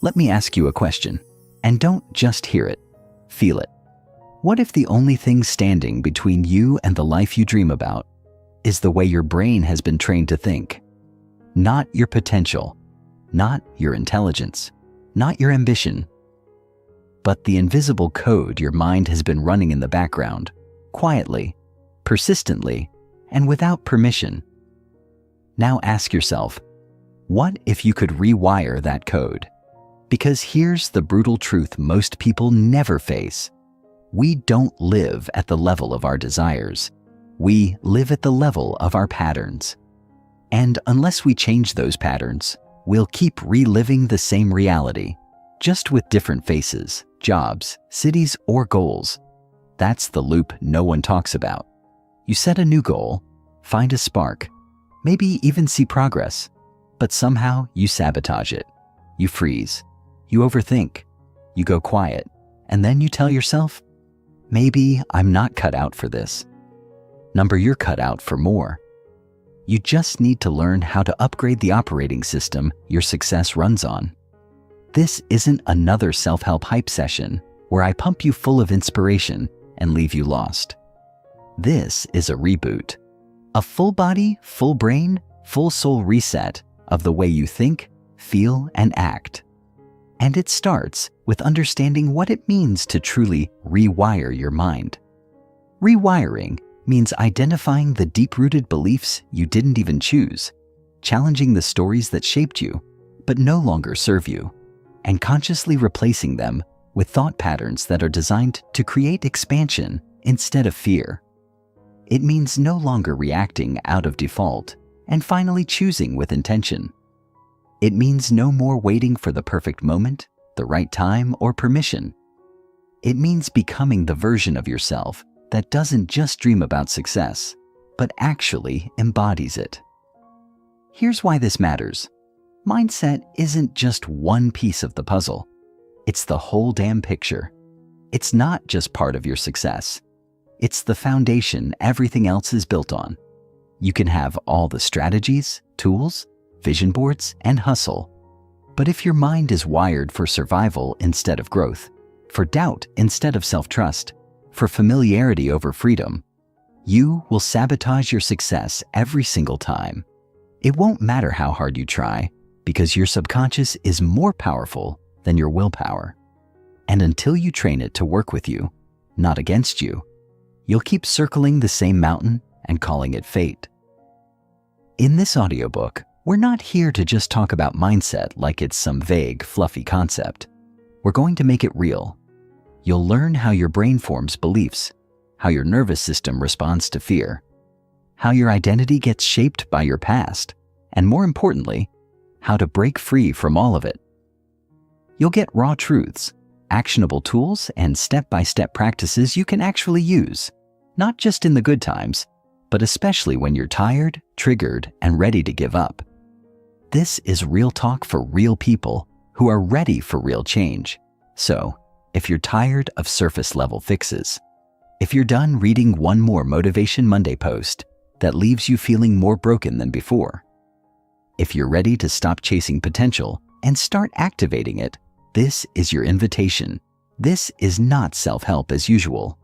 Let me ask you a question, and don't just hear it, feel it. What if the only thing standing between you and the life you dream about is the way your brain has been trained to think? Not your potential, not your intelligence, not your ambition, but the invisible code your mind has been running in the background, quietly, persistently, and without permission. Now ask yourself, what if you could rewire that code? Because here's the brutal truth most people never face. We don't live at the level of our desires. We live at the level of our patterns. And unless we change those patterns, we'll keep reliving the same reality, just with different faces, jobs, cities, or goals. That's the loop no one talks about. You set a new goal, find a spark, maybe even see progress, but somehow you sabotage it. You freeze, you overthink, you go quiet, and then you tell yourself, maybe I'm not cut out for this. You're cut out for more. You just need to learn how to upgrade the operating system your success runs on. This isn't another self-help hype session where I pump you full of inspiration and leave you lost. This is a reboot, a full body, full brain, full soul reset of the way you think, feel, and act. And it starts with understanding what it means to truly rewire your mind. Rewiring means identifying the deep-rooted beliefs you didn't even choose, challenging the stories that shaped you but no longer serve you, and consciously replacing them with thought patterns that are designed to create expansion instead of fear. It means no longer reacting out of default and finally choosing with intention. It means no more waiting for the perfect moment, the right time, or permission. It means becoming the version of yourself that doesn't just dream about success, but actually embodies it. Here's why this matters. Mindset isn't just one piece of the puzzle. It's the whole damn picture. It's not just part of your success. It's the foundation everything else is built on. You can have all the strategies, tools, vision boards, and hustle. But if your mind is wired for survival instead of growth, for doubt instead of self-trust, for familiarity over freedom, you will sabotage your success every single time. It won't matter how hard you try, because your subconscious is more powerful than your willpower. And until you train it to work with you, not against you, you'll keep circling the same mountain and calling it fate. In this audiobook, we're not here to just talk about mindset like it's some vague, fluffy concept. We're going to make it real. You'll learn how your brain forms beliefs, how your nervous system responds to fear, how your identity gets shaped by your past, and more importantly, how to break free from all of it. You'll get raw truths, actionable tools, and step-by-step practices you can actually use, not just in the good times, but especially when you're tired, triggered, and ready to give up. This is real talk for real people who are ready for real change. So, if you're tired of surface-level fixes, if you're done reading one more Motivation Monday post that leaves you feeling more broken than before, if you're ready to stop chasing potential and start activating it, this is your invitation. This is not self-help as usual.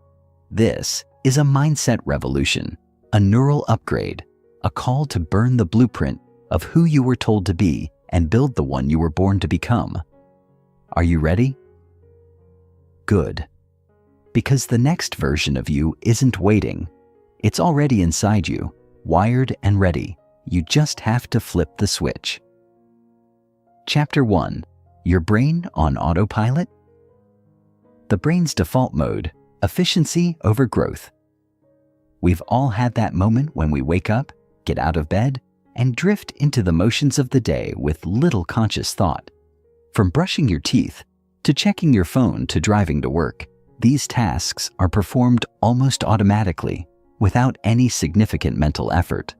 This is a mindset revolution, a neural upgrade, a call to burn the blueprint of who you were told to be and build the one you were born to become. Are you ready? Good. Because the next version of you isn't waiting. It's already inside you, wired and ready. You just have to flip the switch. Chapter 1. Your brain on autopilot? The brain's default mode, efficiency over growth. We've all had that moment when we wake up, get out of bed, and drift into the motions of the day with little conscious thought. From brushing your teeth, to checking your phone, to driving to work, these tasks are performed almost automatically, without any significant mental effort.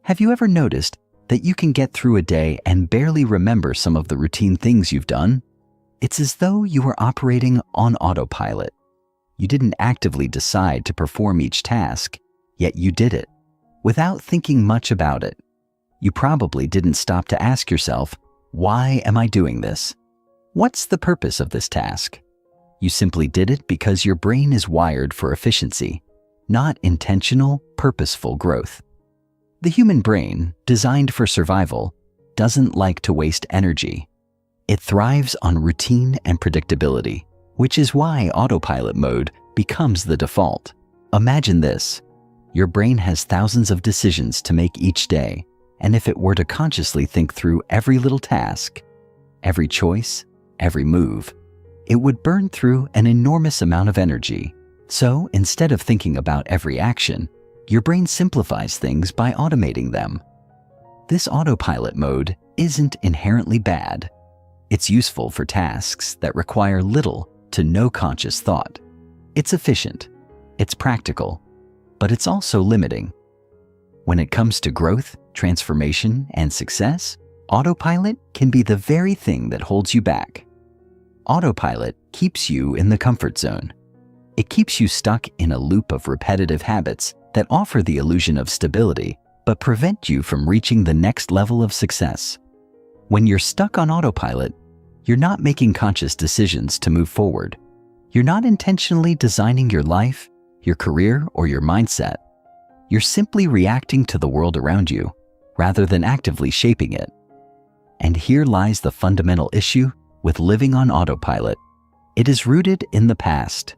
Have you ever noticed that you can get through a day and barely remember some of the routine things you've done? It's as though you were operating on autopilot. You didn't actively decide to perform each task, yet you did it, without thinking much about it. You probably didn't stop to ask yourself, why am I doing this? What's the purpose of this task? You simply did it because your brain is wired for efficiency, not intentional, purposeful growth. The human brain, designed for survival, doesn't like to waste energy. It thrives on routine and predictability, which is why autopilot mode becomes the default. Imagine this. Your brain has thousands of decisions to make each day, and if it were to consciously think through every little task, every choice, every move, it would burn through an enormous amount of energy. So instead of thinking about every action, your brain simplifies things by automating them. This autopilot mode isn't inherently bad. It's useful for tasks that require little to no conscious thought. It's efficient, it's practical, but it's also limiting. When it comes to growth, transformation, and success, autopilot can be the very thing that holds you back. Autopilot keeps you in the comfort zone. It keeps you stuck in a loop of repetitive habits that offer the illusion of stability, but prevent you from reaching the next level of success. When you're stuck on autopilot, you're not making conscious decisions to move forward. You're not intentionally designing your life, your career, or your mindset. You're simply reacting to the world around you, rather than actively shaping it. And here lies the fundamental issue with living on autopilot. It is rooted in the past.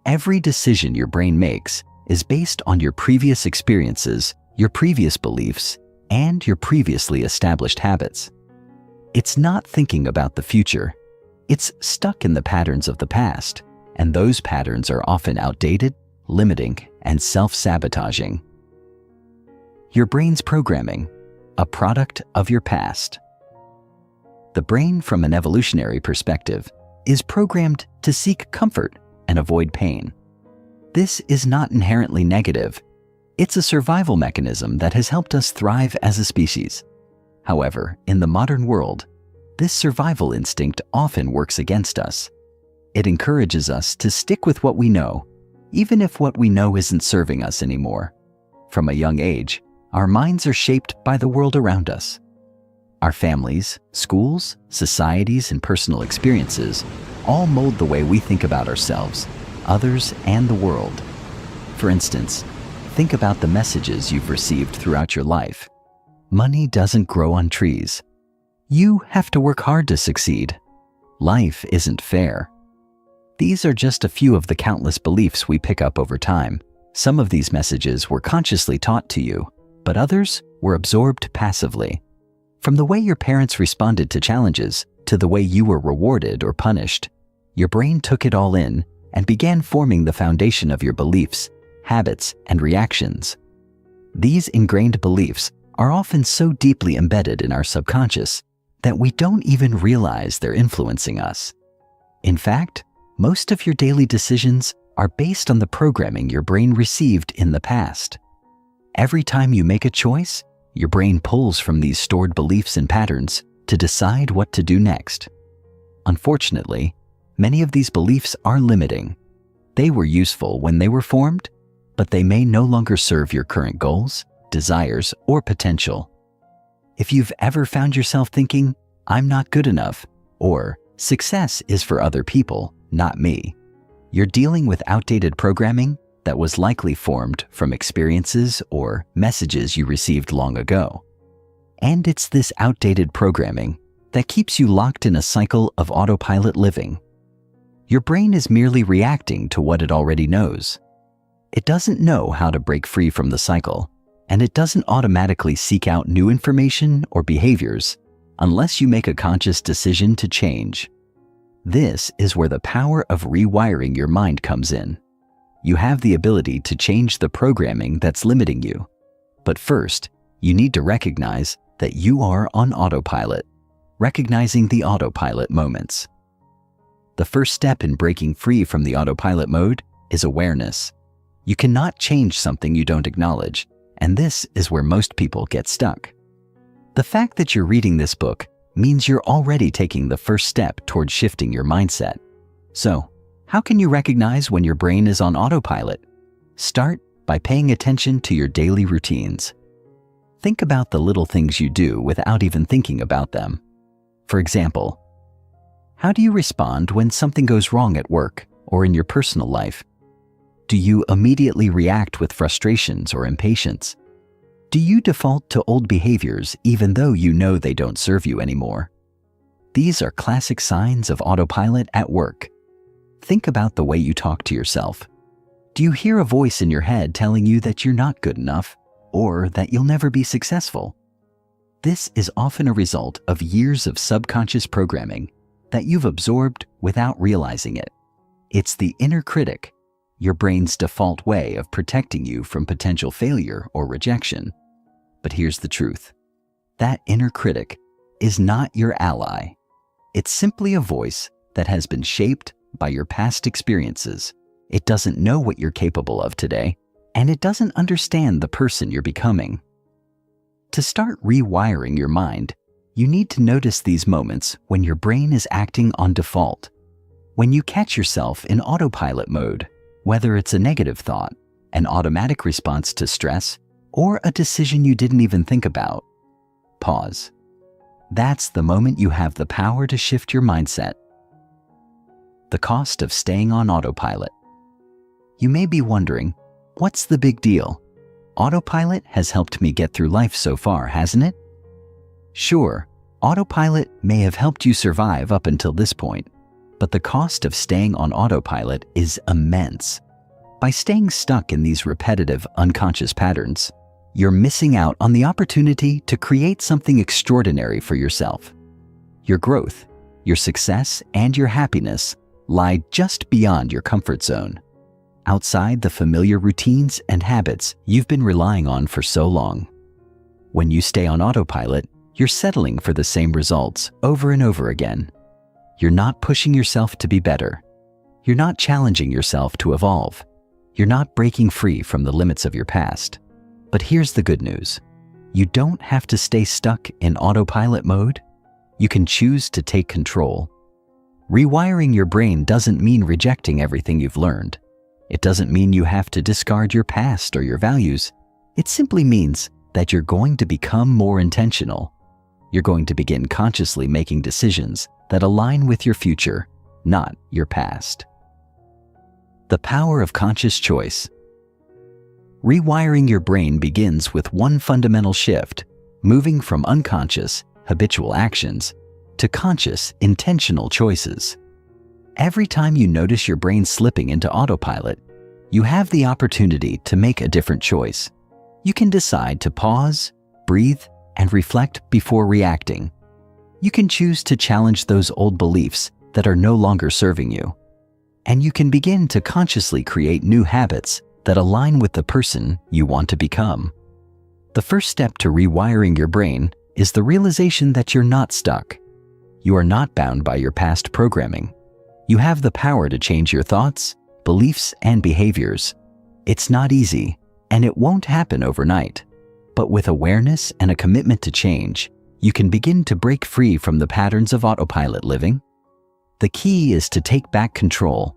Every decision your brain makes is based on your previous experiences, your previous beliefs, and your previously established habits. It's not thinking about the future. It's stuck in the patterns of the past, and those patterns are often outdated, limiting, and self-sabotaging. Your brain's programming, a product of your past. The brain, from an evolutionary perspective, is programmed to seek comfort and avoid pain. This is not inherently negative. It's a survival mechanism that has helped us thrive as a species. However, in the modern world, this survival instinct often works against us. It encourages us to stick with what we know, even if what we know isn't serving us anymore. From a young age, our minds are shaped by the world around us. Our families, schools, societies, and personal experiences all mold the way we think about ourselves, others, and the world. For instance, think about the messages you've received throughout your life. Money doesn't grow on trees. You have to work hard to succeed. Life isn't fair. These are just a few of the countless beliefs we pick up over time. Some of these messages were consciously taught to you, but others were absorbed passively. From the way your parents responded to challenges to the way you were rewarded or punished, your brain took it all in and began forming the foundation of your beliefs, habits, and reactions. These ingrained beliefs are often so deeply embedded in our subconscious that we don't even realize they're influencing us. In fact, most of your daily decisions are based on the programming your brain received in the past. Every time you make a choice, your brain pulls from these stored beliefs and patterns to decide what to do next. Unfortunately, many of these beliefs are limiting. They were useful when they were formed, but they may no longer serve your current goals, desires, or potential. If you've ever found yourself thinking, "I'm not good enough," or "success is for other people, not me," you're dealing with outdated programming that was likely formed from experiences or messages you received long ago. And it's this outdated programming that keeps you locked in a cycle of autopilot living. Your brain is merely reacting to what it already knows. It doesn't know how to break free from the cycle, and it doesn't automatically seek out new information or behaviors unless you make a conscious decision to change. This is where the power of rewiring your mind comes in. You have the ability to change the programming that's limiting you. But first, you need to recognize that you are on autopilot, recognizing the autopilot moments. The first step in breaking free from the autopilot mode is awareness. You cannot change something you don't acknowledge, and this is where most people get stuck. The fact that you're reading this book means you're already taking the first step toward shifting your mindset. So, how can you recognize when your brain is on autopilot? Start by paying attention to your daily routines. Think about the little things you do without even thinking about them. For example, How do you respond when something goes wrong at work or in your personal life? Do you immediately react with frustrations or impatience? Do you default to old behaviors even though you know they don't serve you anymore? These are classic signs of autopilot at work. Think about the way you talk to yourself. Do you hear a voice in your head telling you that you're not good enough or that you'll never be successful? This is often a result of years of subconscious programming that you've absorbed without realizing it. It's the inner critic, your brain's default way of protecting you from potential failure or rejection. But here's the truth. That inner critic is not your ally. It's simply a voice that has been shaped by your past experiences. It doesn't know what you're capable of today, and it doesn't understand the person you're becoming. To start rewiring your mind, you need to notice these moments when your brain is acting on default. When you catch yourself in autopilot mode, whether it's a negative thought, an automatic response to stress, or a decision you didn't even think about, pause. That's the moment you have the power to shift your mindset. The cost of staying on autopilot. You may be wondering, what's the big deal? Autopilot has helped me get through life so far, hasn't it? Sure, autopilot may have helped you survive up until this point, but the cost of staying on autopilot is immense. By staying stuck in these repetitive, unconscious patterns, you're missing out on the opportunity to create something extraordinary for yourself. Your growth, your success, and your happiness lie just beyond your comfort zone, outside the familiar routines and habits you've been relying on for so long. When you stay on autopilot, you're settling for the same results over and over again. You're not pushing yourself to be better. You're not challenging yourself to evolve. You're not breaking free from the limits of your past. But here's the good news. You don't have to stay stuck in autopilot mode. You can choose to take control. Rewiring your brain doesn't mean rejecting everything you've learned. It doesn't mean you have to discard your past or your values. It simply means that you're going to become more intentional. You're going to begin consciously making decisions that align with your future, not your past. The power of conscious choice. Rewiring your brain begins with one fundamental shift, moving from unconscious, habitual actions to conscious, intentional choices. Every time you notice your brain slipping into autopilot, you have the opportunity to make a different choice. You can decide to pause, breathe, and reflect before reacting. You can choose to challenge those old beliefs that are no longer serving you. And you can begin to consciously create new habits that align with the person you want to become. The first step to rewiring your brain is the realization that you're not stuck. You are not bound by your past programming. You have the power to change your thoughts, beliefs, and behaviors. It's not easy, and it won't happen overnight. But with awareness and a commitment to change, you can begin to break free from the patterns of autopilot living. The key is to take back control,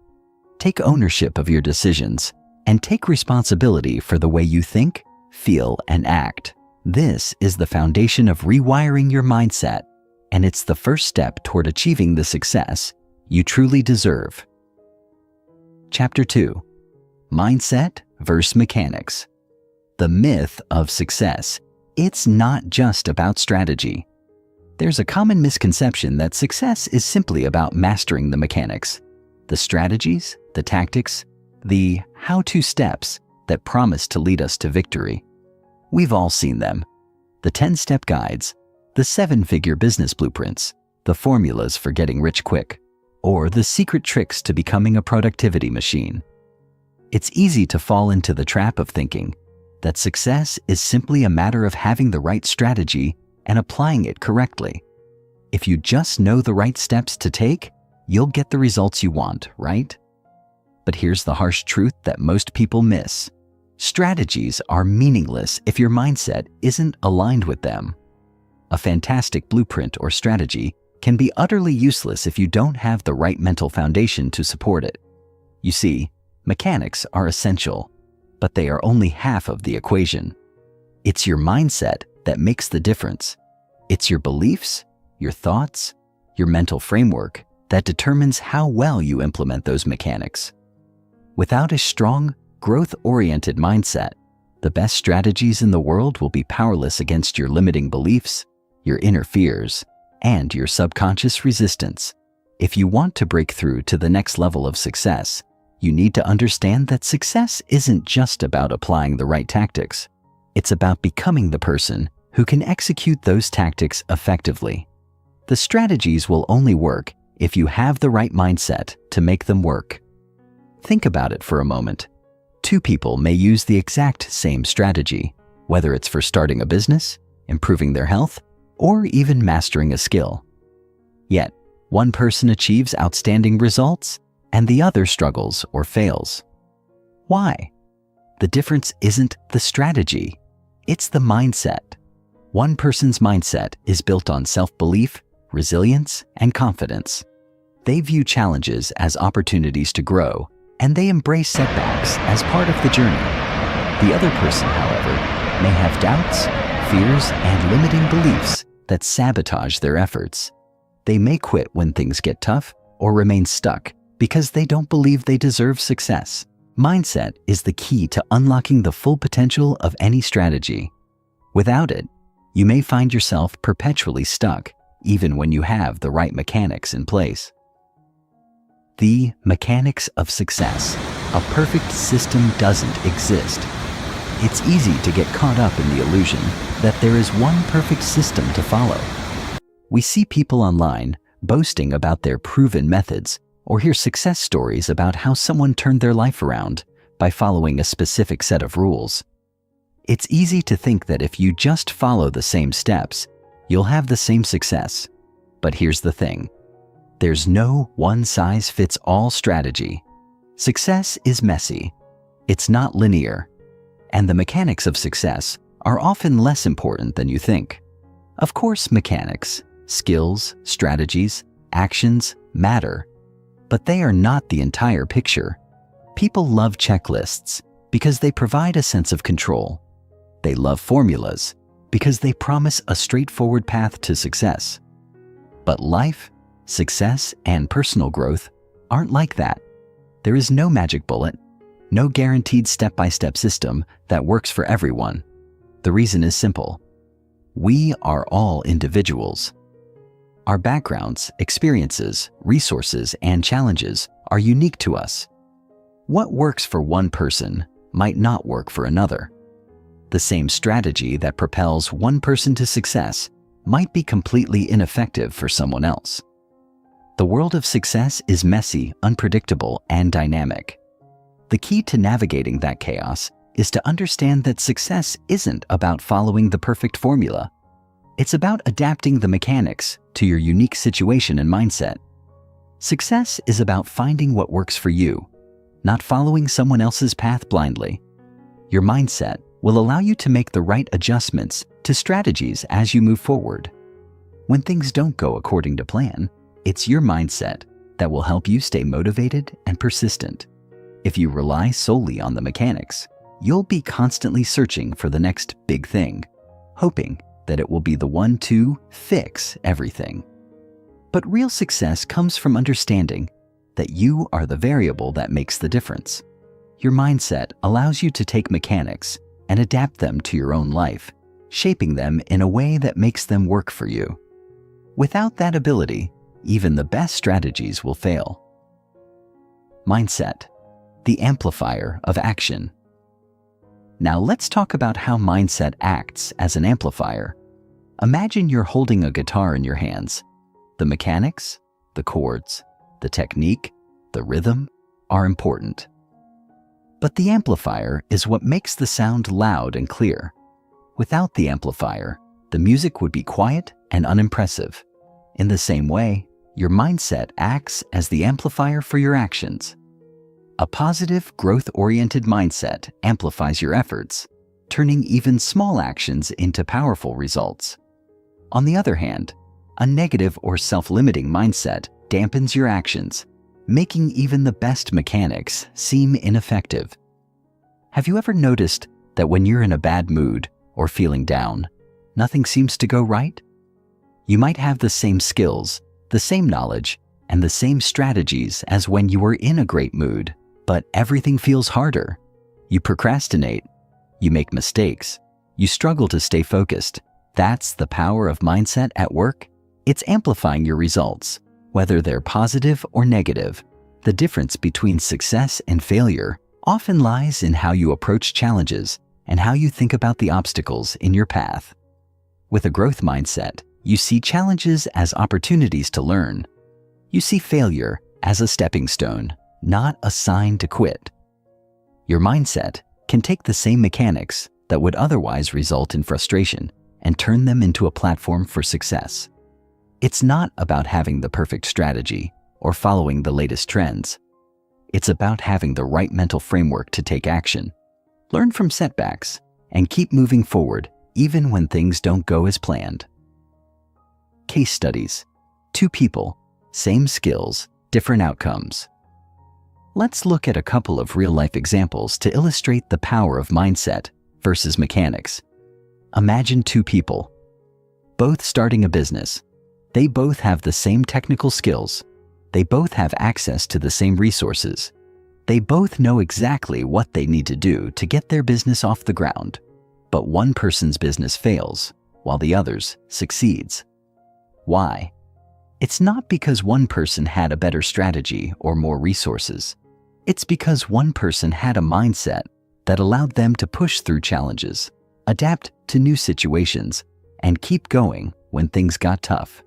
take ownership of your decisions, and take responsibility for the way you think, feel, and act. This is the foundation of rewiring your mindset, and it's the first step toward achieving the success you truly deserve. Chapter 2. Mindset versus Mechanics. The myth of success. It's not just about strategy. There's a common misconception that success is simply about mastering the mechanics, the strategies, the tactics, the how-to steps that promise to lead us to victory. We've all seen them. The 10-step guides, the 7-figure business blueprints, the formulas for getting rich quick, or the secret tricks to becoming a productivity machine. It's easy to fall into the trap of thinking that success is simply a matter of having the right strategy and applying it correctly. If you just know the right steps to take, you'll get the results you want, right? But here's the harsh truth that most people miss. Strategies are meaningless if your mindset isn't aligned with them. A fantastic blueprint or strategy can be utterly useless if you don't have the right mental foundation to support it. You see, mechanics are essential, but they are only half of the equation. It's your mindset that makes the difference. It's your beliefs, your thoughts, your mental framework that determines how well you implement those mechanics. Without a strong, growth-oriented mindset, the best strategies in the world will be powerless against your limiting beliefs, your inner fears, and your subconscious resistance. If you want to break through to the next level of success, you need to understand that success isn't just about applying the right tactics. It's about becoming the person who can execute those tactics effectively. The strategies will only work if you have the right mindset to make them work. Think about it for a moment. Two people may use the exact same strategy, whether it's for starting a business, improving their health, or even mastering a skill. Yet, one person achieves outstanding results and the other struggles or fails. Why? The difference isn't the strategy, it's the mindset. One person's mindset is built on self-belief, resilience, and confidence. They view challenges as opportunities to grow, and they embrace setbacks as part of the journey. The other person, however, may have doubts, fears, and limiting beliefs that sabotage their efforts. They may quit when things get tough or remain stuck because they don't believe they deserve success. Mindset is the key to unlocking the full potential of any strategy. Without it, you may find yourself perpetually stuck, even when you have the right mechanics in place. The mechanics of success. A perfect system doesn't exist. It's easy to get caught up in the illusion that there is one perfect system to follow. We see people online boasting about their proven methods or hear success stories about how someone turned their life around by following a specific set of rules. It's easy to think that if you just follow the same steps, you'll have the same success. But here's the thing. There's no one-size-fits-all strategy. Success is messy. It's not linear. And the mechanics of success are often less important than you think. Of course, mechanics, skills, strategies, actions matter, but they are not the entire picture. People love checklists because they provide a sense of control. They love formulas because they promise a straightforward path to success. But life, success, and personal growth aren't like that. There is no magic bullet, no guaranteed step-by-step system that works for everyone. The reason is simple. We are all individuals. Our backgrounds, experiences, resources, and challenges are unique to us. What works for one person might not work for another. The same strategy that propels one person to success might be completely ineffective for someone else. The world of success is messy, unpredictable, and dynamic. The key to navigating that chaos is to understand that success isn't about following the perfect formula. It's about adapting the mechanics to your unique situation and mindset. Success is about finding what works for you, not following someone else's path blindly. Your mindset will allow you to make the right adjustments to strategies as you move forward. When things don't go according to plan, it's your mindset that will help you stay motivated and persistent. If you rely solely on the mechanics, you'll be constantly searching for the next big thing, hoping that it will be the one to fix everything. But real success comes from understanding that you are the variable that makes the difference. Your mindset allows you to take mechanics and adapt them to your own life, shaping them in a way that makes them work for you. Without that ability, even the best strategies will fail. Mindset, the amplifier of action. Now let's talk about how mindset acts as an amplifier. Imagine you're holding a guitar in your hands. The mechanics, the chords, the technique, the rhythm are important. But the amplifier is what makes the sound loud and clear. Without the amplifier, the music would be quiet and unimpressive. In the same way, your mindset acts as the amplifier for your actions. A positive, growth-oriented mindset amplifies your efforts, turning even small actions into powerful results. On the other hand, a negative or self-limiting mindset dampens your actions, making even the best mechanics seem ineffective. Have you ever noticed that when you're in a bad mood or feeling down, nothing seems to go right? You might have the same skills, the same knowledge, and the same strategies as when you were in a great mood, but everything feels harder. You procrastinate. You make mistakes. You struggle to stay focused. That's the power of mindset at work. It's amplifying your results, whether they're positive or negative. The difference between success and failure often lies in how you approach challenges and how you think about the obstacles in your path. With a growth mindset, you see challenges as opportunities to learn. You see failure as a stepping stone, not a sign to quit. Your mindset can take the same mechanics that would otherwise result in frustration and turn them into a platform for success. It's not about having the perfect strategy or following the latest trends. It's about having the right mental framework to take action, learn from setbacks, and keep moving forward even when things don't go as planned. Case studies. 2 people, same skills, different outcomes. Let's look at a couple of real-life examples to illustrate the power of mindset versus mechanics. Imagine 2 people, both starting a business. They both have the same technical skills. They both have access to the same resources. They both know exactly what they need to do to get their business off the ground. But one person's business fails, while the other's succeeds. Why? It's not because one person had a better strategy or more resources. It's because one person had a mindset that allowed them to push through challenges, adapt to new situations, and keep going when things got tough.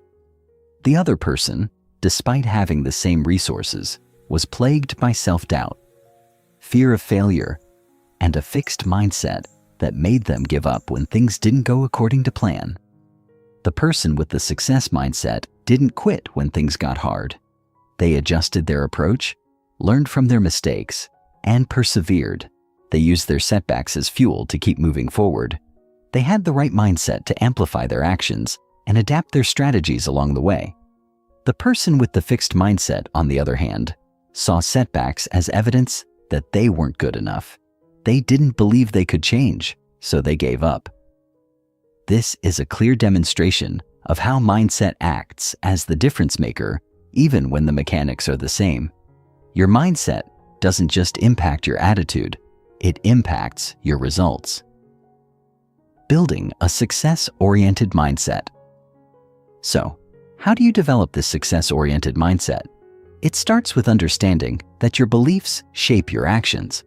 The other person, despite having the same resources, was plagued by self-doubt, fear of failure, and a fixed mindset that made them give up when things didn't go according to plan. The person with the success mindset didn't quit when things got hard. They adjusted their approach, learned from their mistakes, and persevered. They used their setbacks as fuel to keep moving forward. They had the right mindset to amplify their actions and adapt their strategies along the way. The person with the fixed mindset, on the other hand, saw setbacks as evidence that they weren't good enough. They didn't believe they could change, so they gave up. This is a clear demonstration of how mindset acts as the difference maker, even when the mechanics are the same. Your mindset doesn't just impact your attitude, it impacts your results. Building a success-oriented mindset. So, how do you develop this success-oriented mindset? It starts with understanding that your beliefs shape your actions.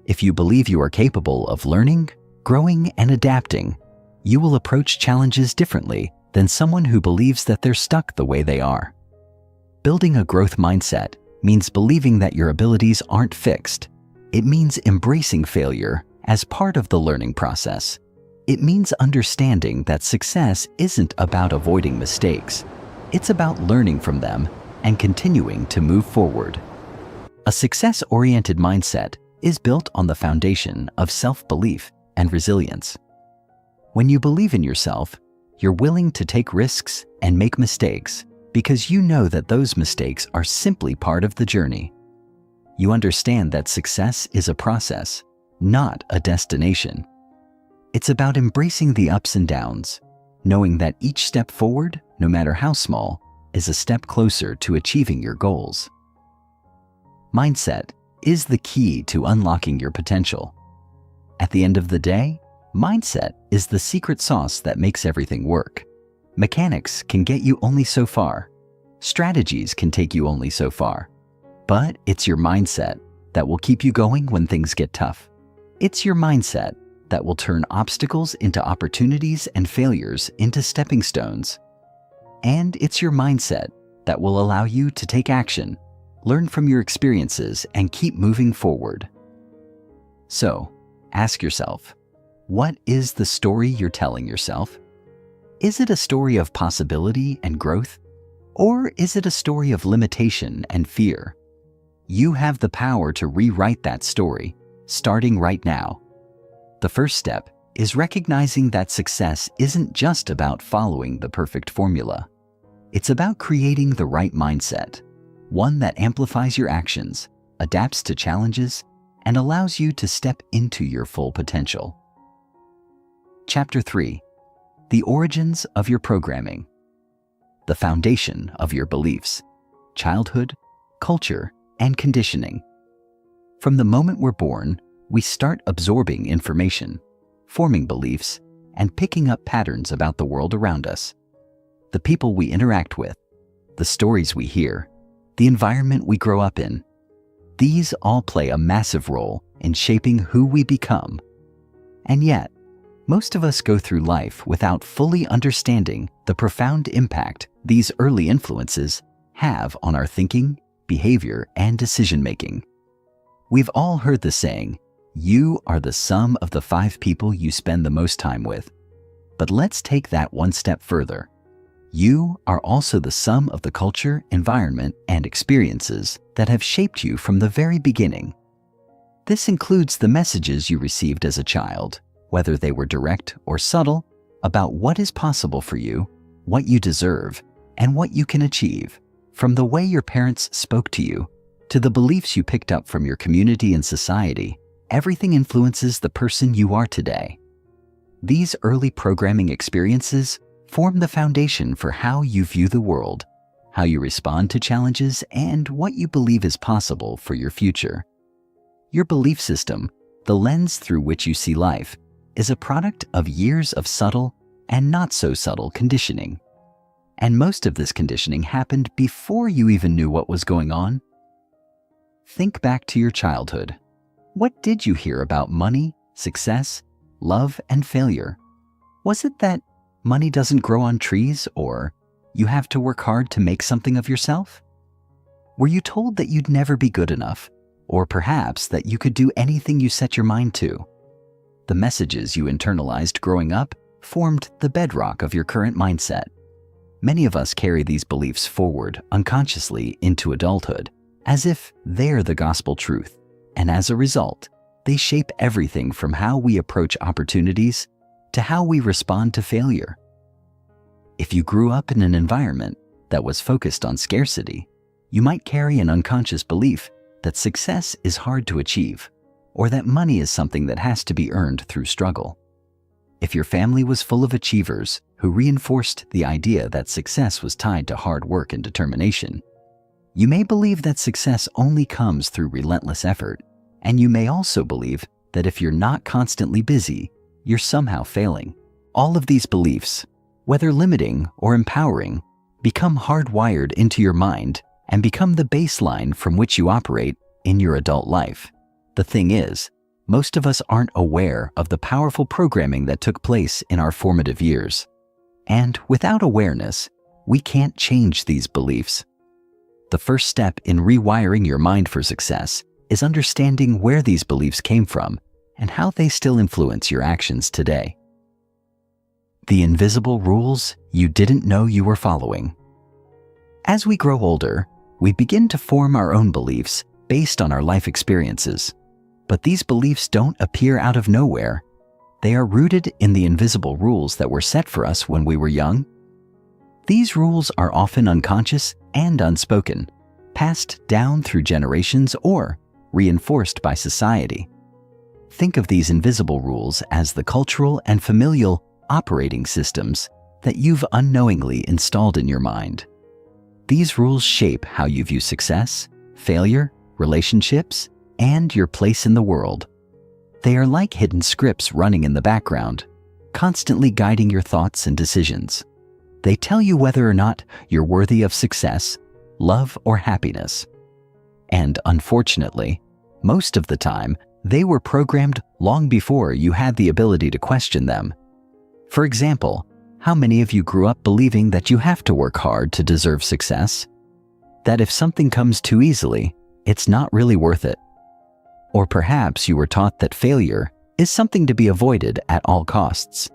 If you believe you are capable of learning, growing, and adapting, you will approach challenges differently than someone who believes that they're stuck the way they are. Building a growth mindset means believing that your abilities aren't fixed. It means embracing failure as part of the learning process. It means understanding that success isn't about avoiding mistakes. It's about learning from them and continuing to move forward. A success-oriented mindset is built on the foundation of self-belief and resilience. When you believe in yourself, you're willing to take risks and make mistakes because you know that those mistakes are simply part of the journey. You understand that success is a process, not a destination. It's about embracing the ups and downs, knowing that each step forward, no matter how small, is a step closer to achieving your goals. Mindset is the key to unlocking your potential. At the end of the day, mindset is the secret sauce that makes everything work. Mechanics can get you only so far. Strategies can take you only so far. But it's your mindset that will keep you going when things get tough. It's your mindset that will turn obstacles into opportunities and failures into stepping stones. And it's your mindset that will allow you to take action, learn from your experiences, and keep moving forward. So, ask yourself, what is the story you're telling yourself? Is it a story of possibility and growth? Or is it a story of limitation and fear? You have the power to rewrite that story, starting right now. The first step is recognizing that success isn't just about following the perfect formula. It's about creating the right mindset, one that amplifies your actions, adapts to challenges, and allows you to step into your full potential. Chapter 3. The origins of your programming. The foundation of your beliefs. childhood, culture, and conditioning. From the moment we're born, we start absorbing information, forming beliefs, and picking up patterns about the world around us. The people we interact with, the stories we hear, the environment we grow up in, these all play a massive role in shaping who we become. And yet, most of us go through life without fully understanding the profound impact these early influences have on our thinking, behavior, and decision-making. We've all heard the saying, "You are the sum of the 5 people you spend the most time with." But let's take that one step further. You are also the sum of the culture, environment, and experiences that have shaped you from the very beginning. This includes the messages you received as a child, whether they were direct or subtle, about what is possible for you, what you deserve, and what you can achieve, from the way your parents spoke to you, to the beliefs you picked up from your community and society. Everything influences the person you are today. These early programming experiences form the foundation for how you view the world, how you respond to challenges, and what you believe is possible for your future. Your belief system, the lens through which you see life, is a product of years of subtle and not so subtle conditioning. And most of this conditioning happened before you even knew what was going on. Think back to your childhood. What did you hear about money, success, love, and failure? Was it that money doesn't grow on trees, or you have to work hard to make something of yourself? Were you told that you'd never be good enough, or perhaps that you could do anything you set your mind to? The messages you internalized growing up formed the bedrock of your current mindset. Many of us carry these beliefs forward unconsciously into adulthood, as if they're the gospel truth, and as a result, they shape everything from how we approach opportunities to how we respond to failure. If you grew up in an environment that was focused on scarcity, you might carry an unconscious belief that success is hard to achieve, or that money is something that has to be earned through struggle. If your family was full of achievers who reinforced the idea that success was tied to hard work and determination, you may believe that success only comes through relentless effort, and you may also believe that if you're not constantly busy, you're somehow failing. All of these beliefs, whether limiting or empowering, become hardwired into your mind and become the baseline from which you operate in your adult life. The thing is, most of us aren't aware of the powerful programming that took place in our formative years. And without awareness, we can't change these beliefs. The first step in rewiring your mind for success is understanding where these beliefs came from and how they still influence your actions today. The invisible rules you didn't know you were following. As we grow older, we begin to form our own beliefs based on our life experiences. But these beliefs don't appear out of nowhere. They are rooted in the invisible rules that were set for us when we were young. These rules are often unconscious and unspoken, passed down through generations or reinforced by society. Think of these invisible rules as the cultural and familial operating systems that you've unknowingly installed in your mind. These rules shape how you view success, failure, relationships, and your place in the world. They are like hidden scripts running in the background, constantly guiding your thoughts and decisions. They tell you whether or not you're worthy of success, love, or happiness. And unfortunately, most of the time, they were programmed long before you had the ability to question them. For example, how many of you grew up believing that you have to work hard to deserve success? That if something comes too easily, it's not really worth it? Or perhaps you were taught that failure is something to be avoided at all costs,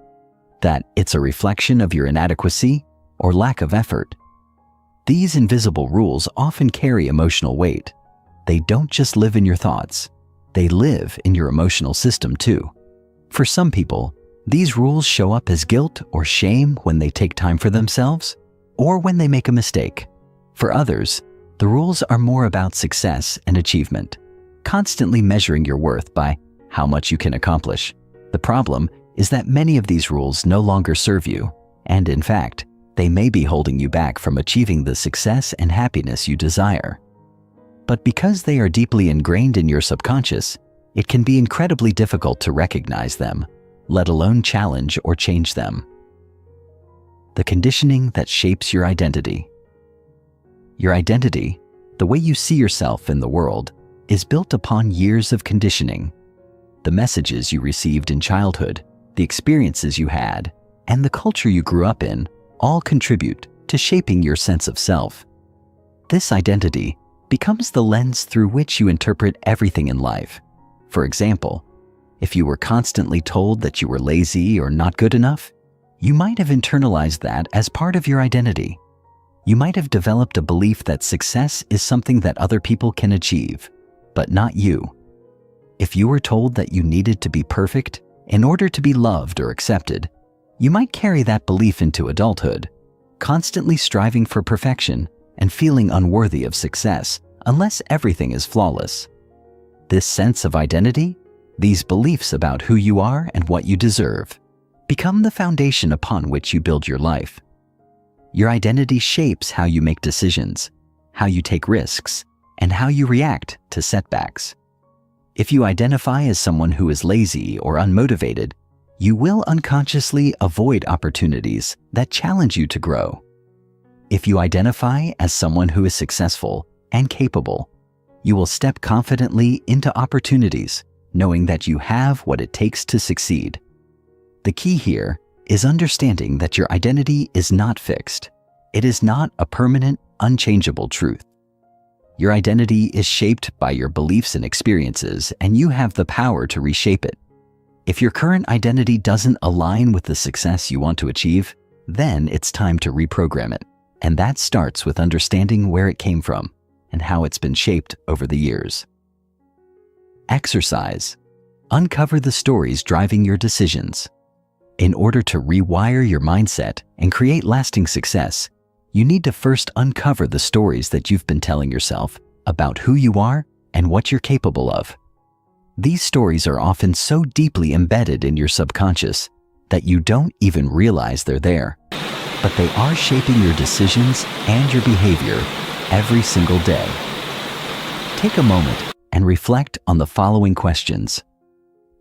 that it's a reflection of your inadequacy or lack of effort. These invisible rules often carry emotional weight. They don't just live in your thoughts, they live in your emotional system too. For some people, these rules show up as guilt or shame when they take time for themselves or when they make a mistake. For others, the rules are more about success and achievement, constantly measuring your worth by how much you can accomplish. The problem is that many of these rules no longer serve you, and in fact, They may be holding you back from achieving the success and happiness you desire. But because they are deeply ingrained in your subconscious, it can be incredibly difficult to recognize them, let alone challenge or change them. The conditioning that shapes your identity. Your identity, the way you see yourself in the world, is built upon years of conditioning. The messages you received in childhood, the experiences you had, and the culture you grew up in all contribute to shaping your sense of self. This identity becomes the lens through which you interpret everything in life. For example, if you were constantly told that you were lazy or not good enough, you might have internalized that as part of your identity. You might have developed a belief that success is something that other people can achieve, but not you. If you were told that you needed to be perfect in order to be loved or accepted, you might carry that belief into adulthood, constantly striving for perfection and feeling unworthy of success unless everything is flawless. This sense of identity, these beliefs about who you are and what you deserve, become the foundation upon which you build your life. Your identity shapes how you make decisions, how you take risks, and how you react to setbacks. If you identify as someone who is lazy or unmotivated, you will unconsciously avoid opportunities that challenge you to grow. If you identify as someone who is successful and capable, you will step confidently into opportunities, knowing that you have what it takes to succeed. The key here is understanding that your identity is not fixed. It is not a permanent, unchangeable truth. Your identity is shaped by your beliefs and experiences, and you have the power to reshape it. If your current identity doesn't align with the success you want to achieve, then it's time to reprogram it. And that starts with understanding where it came from and how it's been shaped over the years. Exercise. Uncover the stories driving your decisions. In order to rewire your mindset and create lasting success, you need to first uncover the stories that you've been telling yourself about who you are and what you're capable of. These stories are often so deeply embedded in your subconscious that you don't even realize they're there, but they are shaping your decisions and your behavior every single day. Take a moment and reflect on the following questions.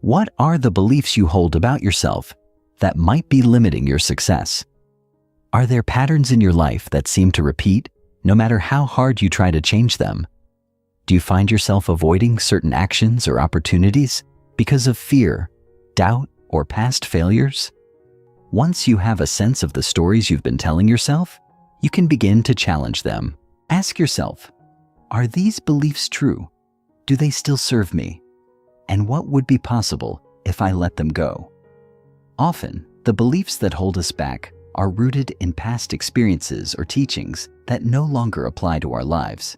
What are the beliefs you hold about yourself that might be limiting your success? Are there patterns in your life that seem to repeat, no matter how hard you try to change them? Do you find yourself avoiding certain actions or opportunities because of fear, doubt, or past failures? Once you have a sense of the stories you've been telling yourself, you can begin to challenge them. Ask yourself, are these beliefs true? Do they still serve me? And what would be possible if I let them go? Often, the beliefs that hold us back are rooted in past experiences or teachings that no longer apply to our lives.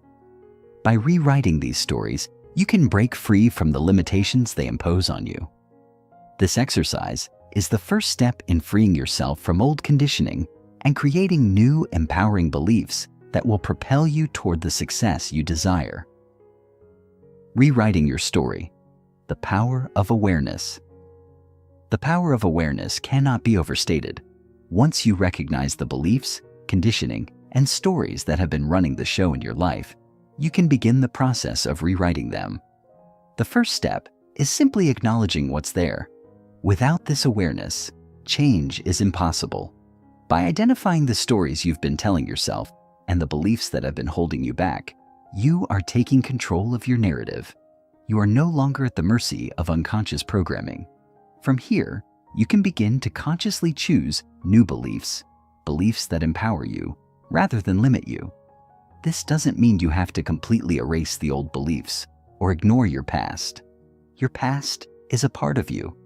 By rewriting these stories, you can break free from the limitations they impose on you. This exercise is the first step in freeing yourself from old conditioning and creating new, empowering beliefs that will propel you toward the success you desire. Rewriting your story. The power of awareness. The power of awareness cannot be overstated. Once you recognize the beliefs, conditioning, and stories that have been running the show in your life, you can begin the process of rewriting them. The first step is simply acknowledging what's there. Without this awareness, change is impossible. By identifying the stories you've been telling yourself and the beliefs that have been holding you back, you are taking control of your narrative. You are no longer at the mercy of unconscious programming. From here, you can begin to consciously choose new beliefs, beliefs that empower you rather than limit you. This doesn't mean you have to completely erase the old beliefs or ignore your past. Your past is a part of you.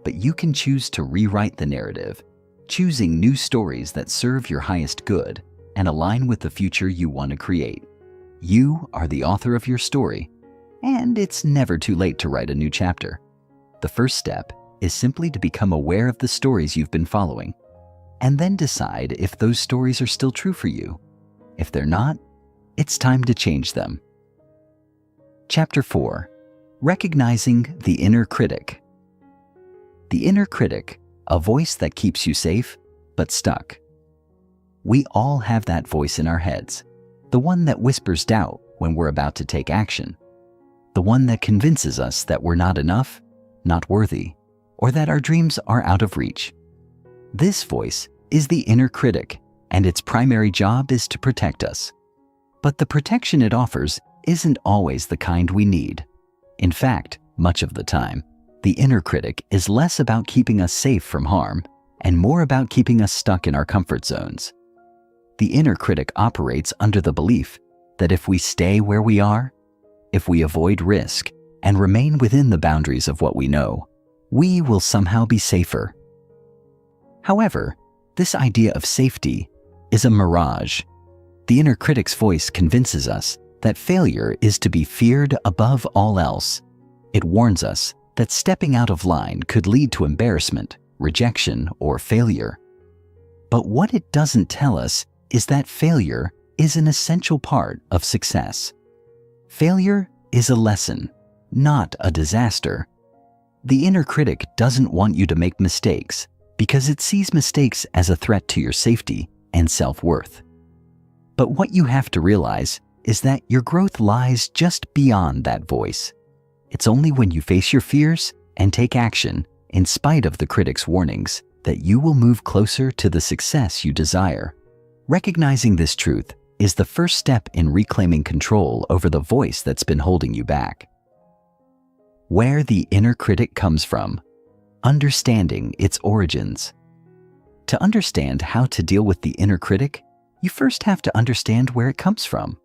But you can choose to rewrite the narrative, choosing new stories that serve your highest good and align with the future you want to create. You are the author of your story, and it's never too late to write a new chapter. The first step is simply to become aware of the stories you've been following, and then decide if those stories are still true for you. If they're not, it's time to change them. Chapter 4. Recognizing the inner critic. The inner critic, a voice that keeps you safe but stuck. We all have that voice in our heads, the one that whispers doubt when we're about to take action, the one that convinces us that we're not enough, not worthy, or that our dreams are out of reach. This voice is the inner critic, and its primary job is to protect us. But the protection it offers isn't always the kind we need. In fact, much of the time, the inner critic is less about keeping us safe from harm and more about keeping us stuck in our comfort zones. The inner critic operates under the belief that if we stay where we are, if we avoid risk and remain within the boundaries of what we know, we will somehow be safer. However, this idea of safety is a mirage. The inner critic's voice convinces us that failure is to be feared above all else. It warns us that stepping out of line could lead to embarrassment, rejection, or failure. But what it doesn't tell us is that failure is an essential part of success. Failure is a lesson, not a disaster. The inner critic doesn't want you to make mistakes because it sees mistakes as a threat to your safety and self-worth. But what you have to realize is that your growth lies just beyond that voice. It's only when you face your fears and take action, in spite of the critic's warnings, that you will move closer to the success you desire. Recognizing this truth is the first step in reclaiming control over the voice that's been holding you back. Where the inner critic comes from. Understanding its origins. To understand how to deal with the inner critic, you first have to understand where it comes from.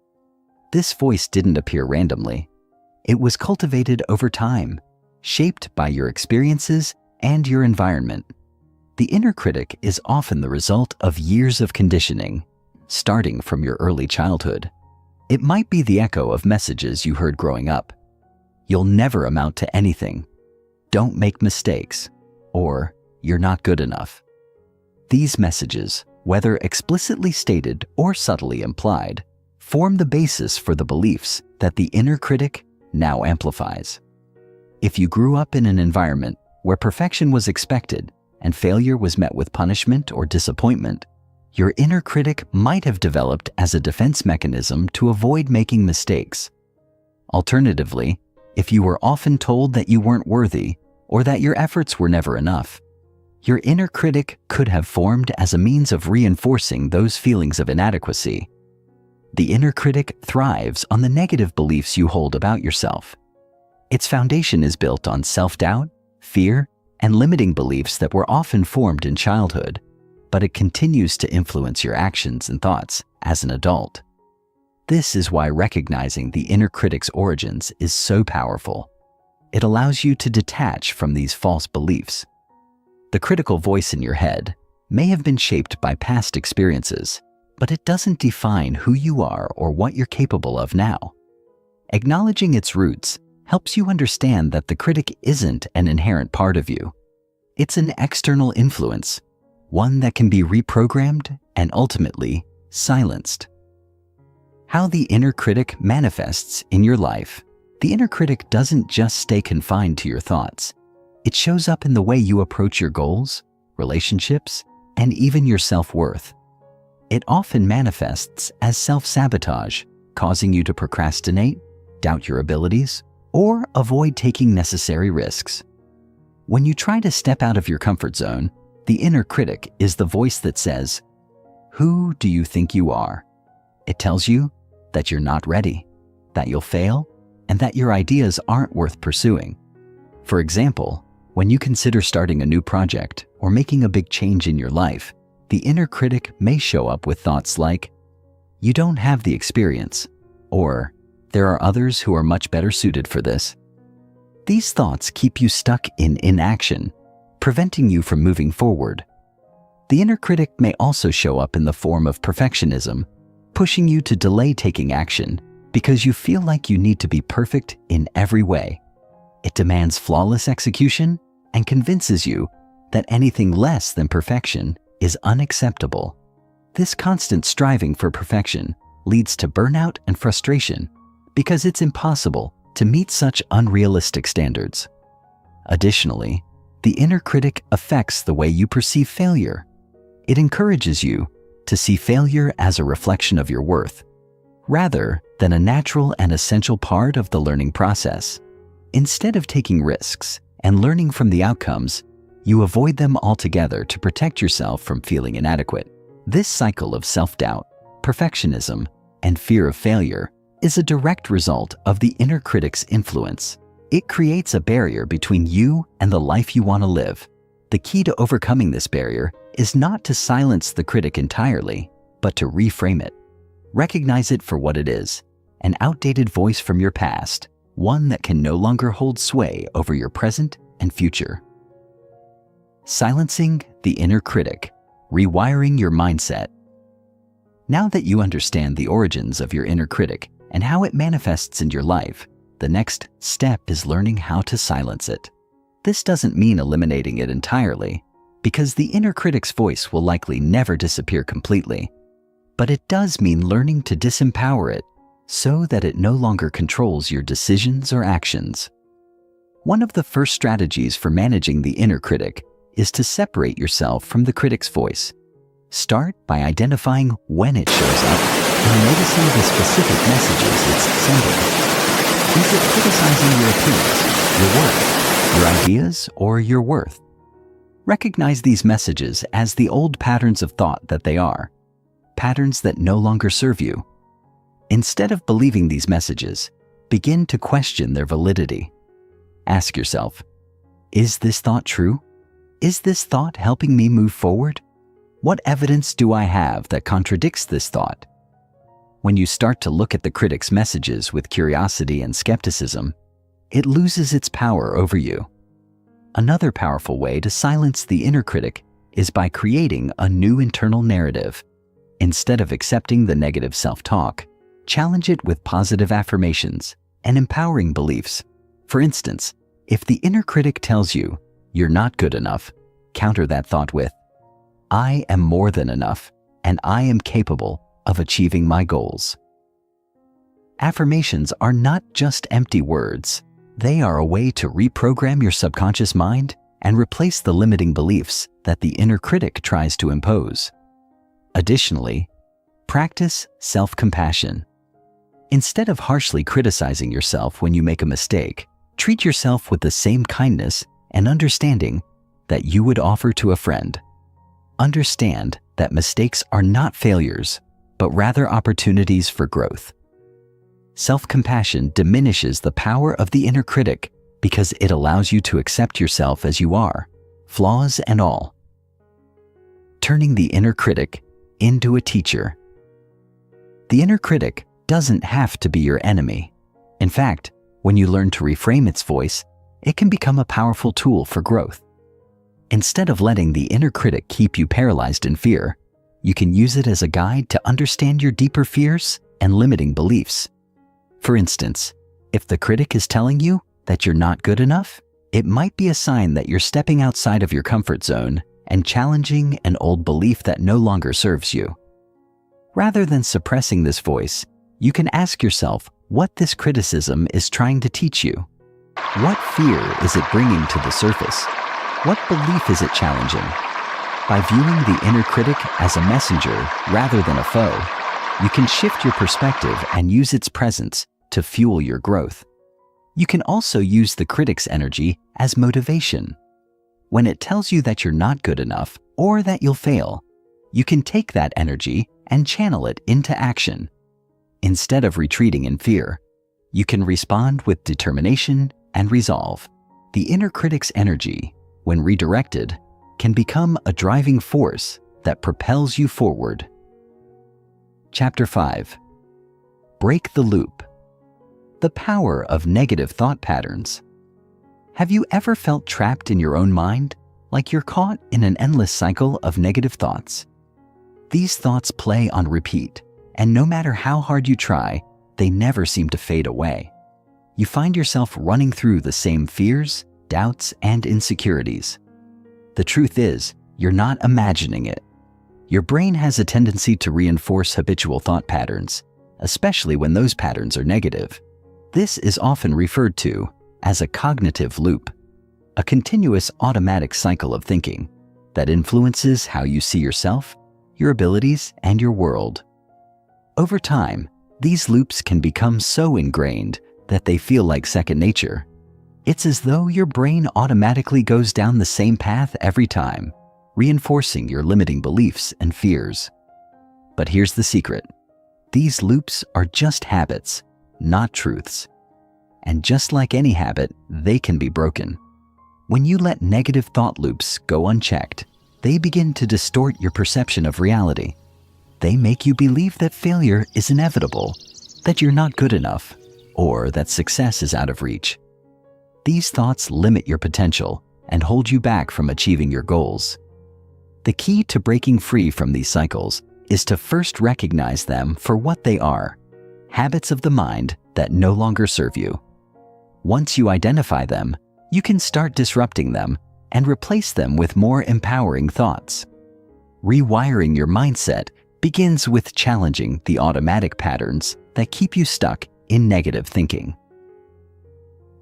This voice didn't appear randomly. It was cultivated over time, shaped by your experiences and your environment. The inner critic is often the result of years of conditioning, starting from your early childhood. It might be the echo of messages you heard growing up. You'll never amount to anything. Don't make mistakes, or you're not good enough. These messages, whether explicitly stated or subtly implied, form the basis for the beliefs that the inner critic now amplifies. If you grew up in an environment where perfection was expected and failure was met with punishment or disappointment, your inner critic might have developed as a defense mechanism to avoid making mistakes. Alternatively, if you were often told that you weren't worthy or that your efforts were never enough, your inner critic could have formed as a means of reinforcing those feelings of inadequacy. The inner critic thrives on the negative beliefs you hold about yourself. Its foundation is built on self-doubt, fear, and limiting beliefs that were often formed in childhood, but it continues to influence your actions and thoughts as an adult. This is why recognizing the inner critic's origins is so powerful. It allows you to detach from these false beliefs. The critical voice in your head may have been shaped by past experiences, but it doesn't define who you are or what you're capable of now. Acknowledging its roots helps you understand that the critic isn't an inherent part of you. It's an external influence, one that can be reprogrammed and ultimately silenced. How the inner critic manifests in your life. The inner critic doesn't just stay confined to your thoughts. It shows up in the way you approach your goals, relationships, and even your self-worth. It often manifests as self-sabotage, causing you to procrastinate, doubt your abilities, or avoid taking necessary risks. When you try to step out of your comfort zone, the inner critic is the voice that says, "Who do you think you are?" It tells you that you're not ready, that you'll fail, and that your ideas aren't worth pursuing. For example, when you consider starting a new project or making a big change in your life, the inner critic may show up with thoughts like, "You don't have the experience," or "There are others who are much better suited for this." These thoughts keep you stuck in inaction, preventing you from moving forward. The inner critic may also show up in the form of perfectionism, pushing you to delay taking action because you feel like you need to be perfect in every way. It demands flawless execution and convinces you that anything less than perfection is unacceptable. This constant striving for perfection leads to burnout and frustration because it's impossible to meet such unrealistic standards. Additionally, the inner critic affects the way you perceive failure. It encourages you to see failure as a reflection of your worth, rather than a natural and essential part of the learning process. Instead of taking risks and learning from the outcomes, you avoid them altogether to protect yourself from feeling inadequate. This cycle of self-doubt, perfectionism, and fear of failure is a direct result of the inner critic's influence. It creates a barrier between you and the life you want to live. The key to overcoming this barrier is not to silence the critic entirely, but to reframe it. Recognize it for what it is, an outdated voice from your past, one that can no longer hold sway over your present and future. Silencing the inner critic, rewiring your mindset. Now that you understand the origins of your inner critic and how it manifests in your life, the next step is learning how to silence it. This doesn't mean eliminating it entirely, because the inner critic's voice will likely never disappear completely. But it does mean learning to disempower it so that it no longer controls your decisions or actions. One of the first strategies for managing the inner critic is to separate yourself from the critic's voice. Start by identifying when it shows up and noticing the specific messages it's sending. Is it criticizing your appearance, your work, your ideas, or your worth? Recognize these messages as the old patterns of thought that they are, patterns that no longer serve you. Instead of believing these messages, begin to question their validity. Ask yourself, is this thought true? Is this thought helping me move forward? What evidence do I have that contradicts this thought? When you start to look at the critic's messages with curiosity and skepticism, it loses its power over you. Another powerful way to silence the inner critic is by creating a new internal narrative. Instead of accepting the negative self-talk, challenge it with positive affirmations and empowering beliefs. For instance, if the inner critic tells you you're not good enough, counter that thought with, I am more than enough, and I am capable of achieving my goals. Affirmations are not just empty words. They are a way to reprogram your subconscious mind and replace the limiting beliefs that the inner critic tries to impose. Additionally, practice self-compassion. Instead of harshly criticizing yourself when you make a mistake, treat yourself with the same kindness and understanding that you would offer to a friend. Understand that mistakes are not failures, but rather opportunities for growth. Self-compassion diminishes the power of the inner critic because it allows you to accept yourself as you are, flaws and all. Turning the inner critic into a teacher. The inner critic doesn't have to be your enemy. In fact, when you learn to reframe its voice, it can become a powerful tool for growth. Instead of letting the inner critic keep you paralyzed in fear, you can use it as a guide to understand your deeper fears and limiting beliefs. For instance, if the critic is telling you that you're not good enough, it might be a sign that you're stepping outside of your comfort zone and challenging an old belief that no longer serves you. Rather than suppressing this voice, you can ask yourself what this criticism is trying to teach you. What fear is it bringing to the surface? What belief is it challenging? By viewing the inner critic as a messenger rather than a foe, you can shift your perspective and use its presence to fuel your growth. You can also use the critic's energy as motivation. When it tells you that you're not good enough or that you'll fail, you can take that energy and channel it into action. Instead of retreating in fear, you can respond with determination and resolve. The inner critic's energy, when redirected, can become a driving force that propels you forward. Chapter 5. Break the loop. The power of negative thought patterns. Have you ever felt trapped in your own mind, like you're caught in an endless cycle of negative thoughts? These thoughts play on repeat, and no matter how hard you try, they never seem to fade away. You find yourself running through the same fears, doubts, and insecurities. The truth is, you're not imagining it. Your brain has a tendency to reinforce habitual thought patterns, especially when those patterns are negative. This is often referred to as a cognitive loop, a continuous automatic cycle of thinking that influences how you see yourself, your abilities, and your world. Over time, these loops can become so ingrained that they feel like second nature. It's as though your brain automatically goes down the same path every time, reinforcing your limiting beliefs and fears. But here's the secret. These loops are just habits, not truths. And just like any habit, they can be broken. When you let negative thought loops go unchecked, they begin to distort your perception of reality. They make you believe that failure is inevitable, that you're not good enough, or that success is out of reach. These thoughts limit your potential and hold you back from achieving your goals. The key to breaking free from these cycles is to first recognize them for what they are, habits of the mind that no longer serve you. Once you identify them, you can start disrupting them and replace them with more empowering thoughts. Rewiring your mindset begins with challenging the automatic patterns that keep you stuck in negative thinking.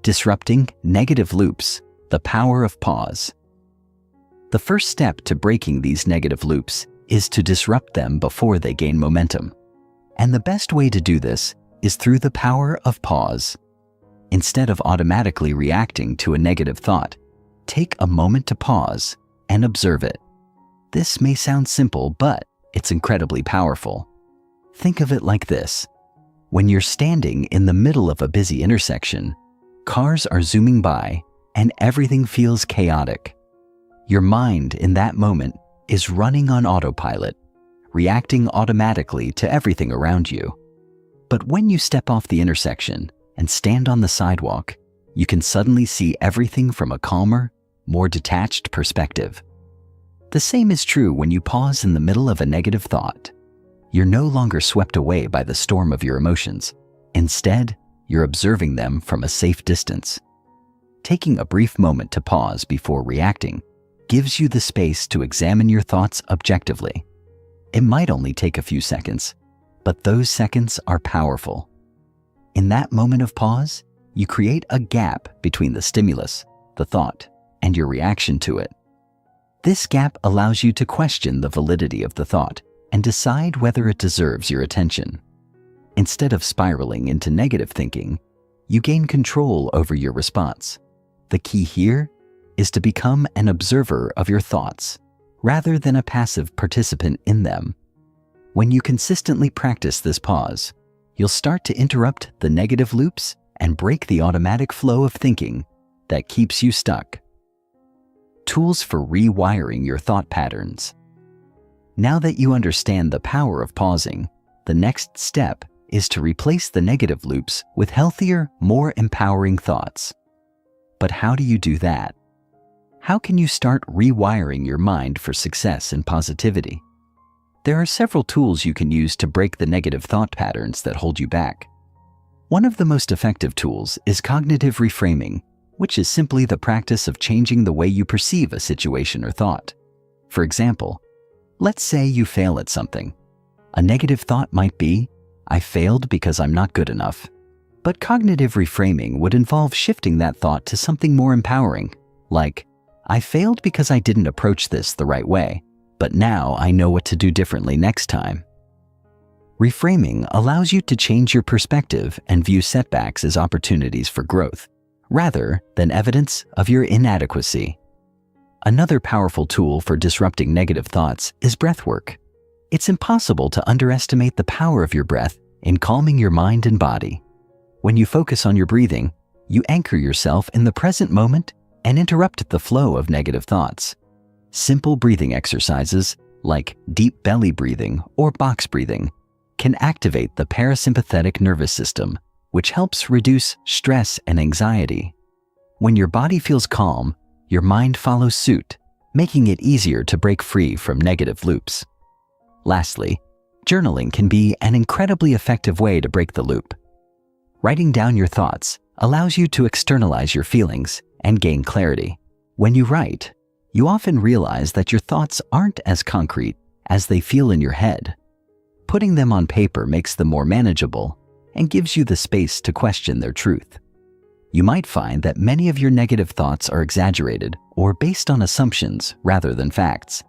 Disrupting negative loops, the power of pause. The first step to breaking these negative loops is to disrupt them before they gain momentum. And the best way to do this is through the power of pause. Instead of automatically reacting to a negative thought, take a moment to pause and observe it. This may sound simple, but it's incredibly powerful. Think of it like this. When you're standing in the middle of a busy intersection, cars are zooming by and everything feels chaotic. Your mind in that moment is running on autopilot, reacting automatically to everything around you. But when you step off the intersection and stand on the sidewalk, you can suddenly see everything from a calmer, more detached perspective. The same is true when you pause in the middle of a negative thought. You're no longer swept away by the storm of your emotions. Instead, you're observing them from a safe distance. Taking a brief moment to pause before reacting gives you the space to examine your thoughts objectively. It might only take a few seconds, but those seconds are powerful. In that moment of pause, you create a gap between the stimulus, the thought, and your reaction to it. This gap allows you to question the validity of the thought and decide whether it deserves your attention. Instead of spiraling into negative thinking, you gain control over your response. The key here is to become an observer of your thoughts, rather than a passive participant in them. When you consistently practice this pause, you'll start to interrupt the negative loops and break the automatic flow of thinking that keeps you stuck. Tools for rewiring your thought patterns. Now that you understand the power of pausing, the next step is to replace the negative loops with healthier, more empowering thoughts. But how do you do that? How can you start rewiring your mind for success and positivity? There are several tools you can use to break the negative thought patterns that hold you back. One of the most effective tools is cognitive reframing, which is simply the practice of changing the way you perceive a situation or thought. For example, let's say you fail at something. A negative thought might be, "I failed because I'm not good enough." But cognitive reframing would involve shifting that thought to something more empowering, like, "I failed because I didn't approach this the right way, but now I know what to do differently next time." Reframing allows you to change your perspective and view setbacks as opportunities for growth, rather than evidence of your inadequacy. Another powerful tool for disrupting negative thoughts is breathwork. It's impossible to underestimate the power of your breath in calming your mind and body. When you focus on your breathing, you anchor yourself in the present moment and interrupt the flow of negative thoughts. Simple breathing exercises, like deep belly breathing or box breathing, can activate the parasympathetic nervous system, which helps reduce stress and anxiety. When your body feels calm, your mind follows suit, making it easier to break free from negative loops. Lastly, journaling can be an incredibly effective way to break the loop. Writing down your thoughts allows you to externalize your feelings and gain clarity. When you write, you often realize that your thoughts aren't as concrete as they feel in your head. Putting them on paper makes them more manageable and gives you the space to question their truth. You might find that many of your negative thoughts are exaggerated or based on assumptions rather than facts.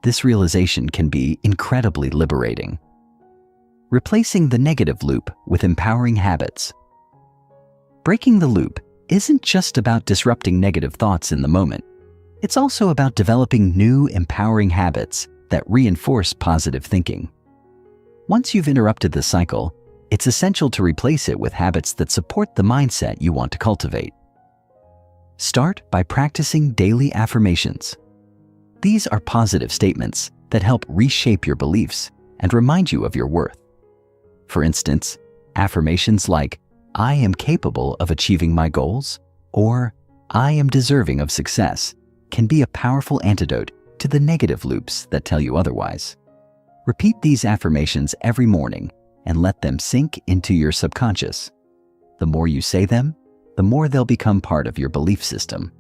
This realization can be incredibly liberating. Replacing the negative loop with empowering habits. Breaking the loop isn't just about disrupting negative thoughts in the moment. It's also about developing new, empowering habits that reinforce positive thinking. Once you've interrupted the cycle, it's essential to replace it with habits that support the mindset you want to cultivate. Start by practicing daily affirmations. These are positive statements that help reshape your beliefs and remind you of your worth. For instance, affirmations like, "I am capable of achieving my goals," or "I am deserving of success," can be a powerful antidote to the negative loops that tell you otherwise. Repeat these affirmations every morning and let them sink into your subconscious. The more you say them, the more they'll become part of your belief system.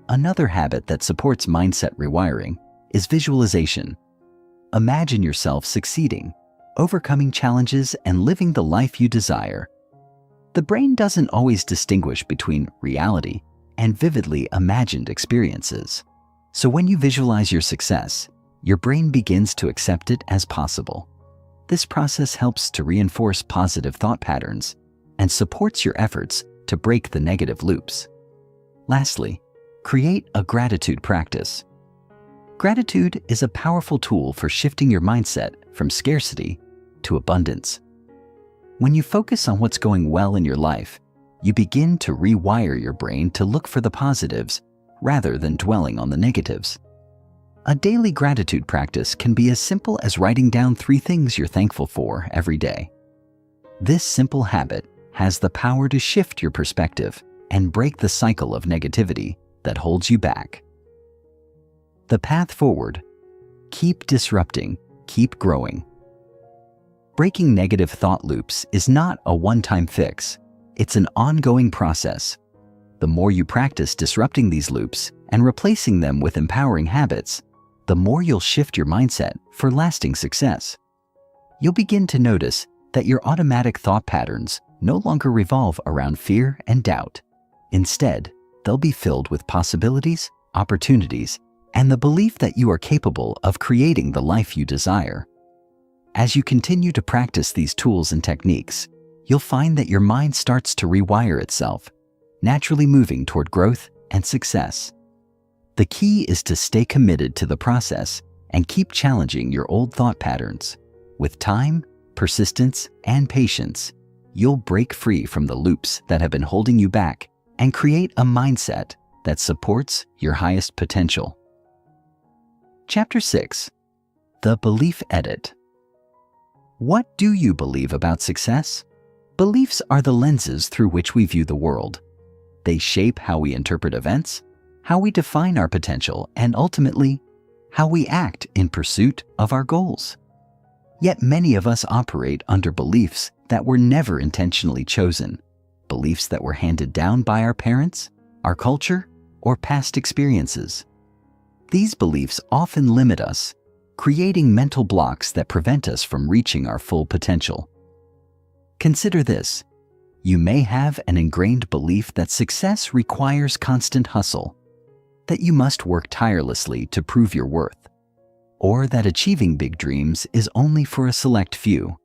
Another habit that supports mindset rewiring is visualization. Imagine yourself succeeding, overcoming challenges, and living the life you desire. The brain doesn't always distinguish between reality and vividly imagined experiences. So when you visualize your success, your brain begins to accept it as possible. This process helps to reinforce positive thought patterns and supports your efforts to break the negative loops. Lastly, create a gratitude practice. Gratitude is a powerful tool for shifting your mindset from scarcity to abundance. When you focus on what's going well in your life, you begin to rewire your brain to look for the positives rather than dwelling on the negatives. A daily gratitude practice can be as simple as writing down 3 things you're thankful for every day. This simple habit has the power to shift your perspective and break the cycle of negativity that holds you back. The path forward: keep disrupting, keep growing. Breaking negative thought loops is not a one-time fix. It's an ongoing process. The more you practice disrupting these loops and replacing them with empowering habits, the more you'll shift your mindset for lasting success. You'll begin to notice that your automatic thought patterns no longer revolve around fear and doubt. Instead, they'll be filled with possibilities, opportunities, and the belief that you are capable of creating the life you desire. As you continue to practice these tools and techniques, you'll find that your mind starts to rewire itself, naturally moving toward growth and success. The key is to stay committed to the process and keep challenging your old thought patterns. With time, persistence, and patience, you'll break free from the loops that have been holding you back and create a mindset that supports your highest potential. Chapter 6. The Belief Edit. What do you believe about success? Beliefs are the lenses through which we view the world. They shape how we interpret events, how we define our potential, and ultimately, how we act in pursuit of our goals. Yet many of us operate under beliefs that were never intentionally chosen, beliefs that were handed down by our parents, our culture, or past experiences. These beliefs often limit us, creating mental blocks that prevent us from reaching our full potential. Consider this: you may have an ingrained belief that success requires constant hustle, that you must work tirelessly to prove your worth, or that achieving big dreams is only for a select few.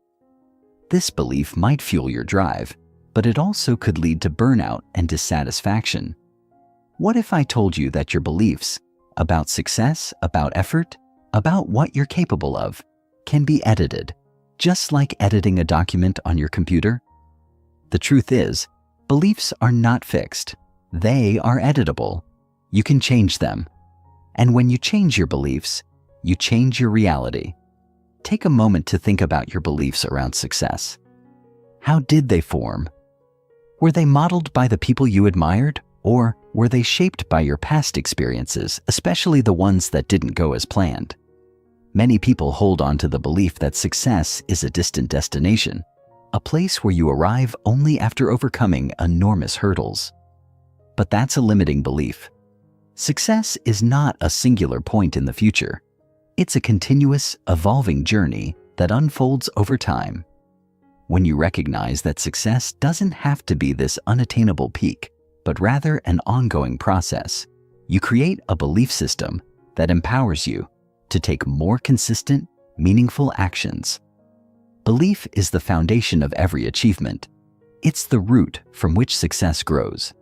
This belief might fuel your drive, but it also could lead to burnout and dissatisfaction. What if I told you that your beliefs about success, about effort, about what you're capable of, can be edited, just like editing a document on your computer? The truth is, beliefs are not fixed. They are editable. You can change them. And when you change your beliefs, you change your reality. Take a moment to think about your beliefs around success. How did they form? Were they modeled by the people you admired, or were they shaped by your past experiences, especially the ones that didn't go as planned? Many people hold on to the belief that success is a distant destination, a place where you arrive only after overcoming enormous hurdles. But that's a limiting belief. Success is not a singular point in the future. It's a continuous, evolving journey that unfolds over time. When you recognize that success doesn't have to be this unattainable peak, but rather an ongoing process, you create a belief system that empowers you, to take more consistent, meaningful actions. Belief is the foundation of every achievement. It's the root from which success grows.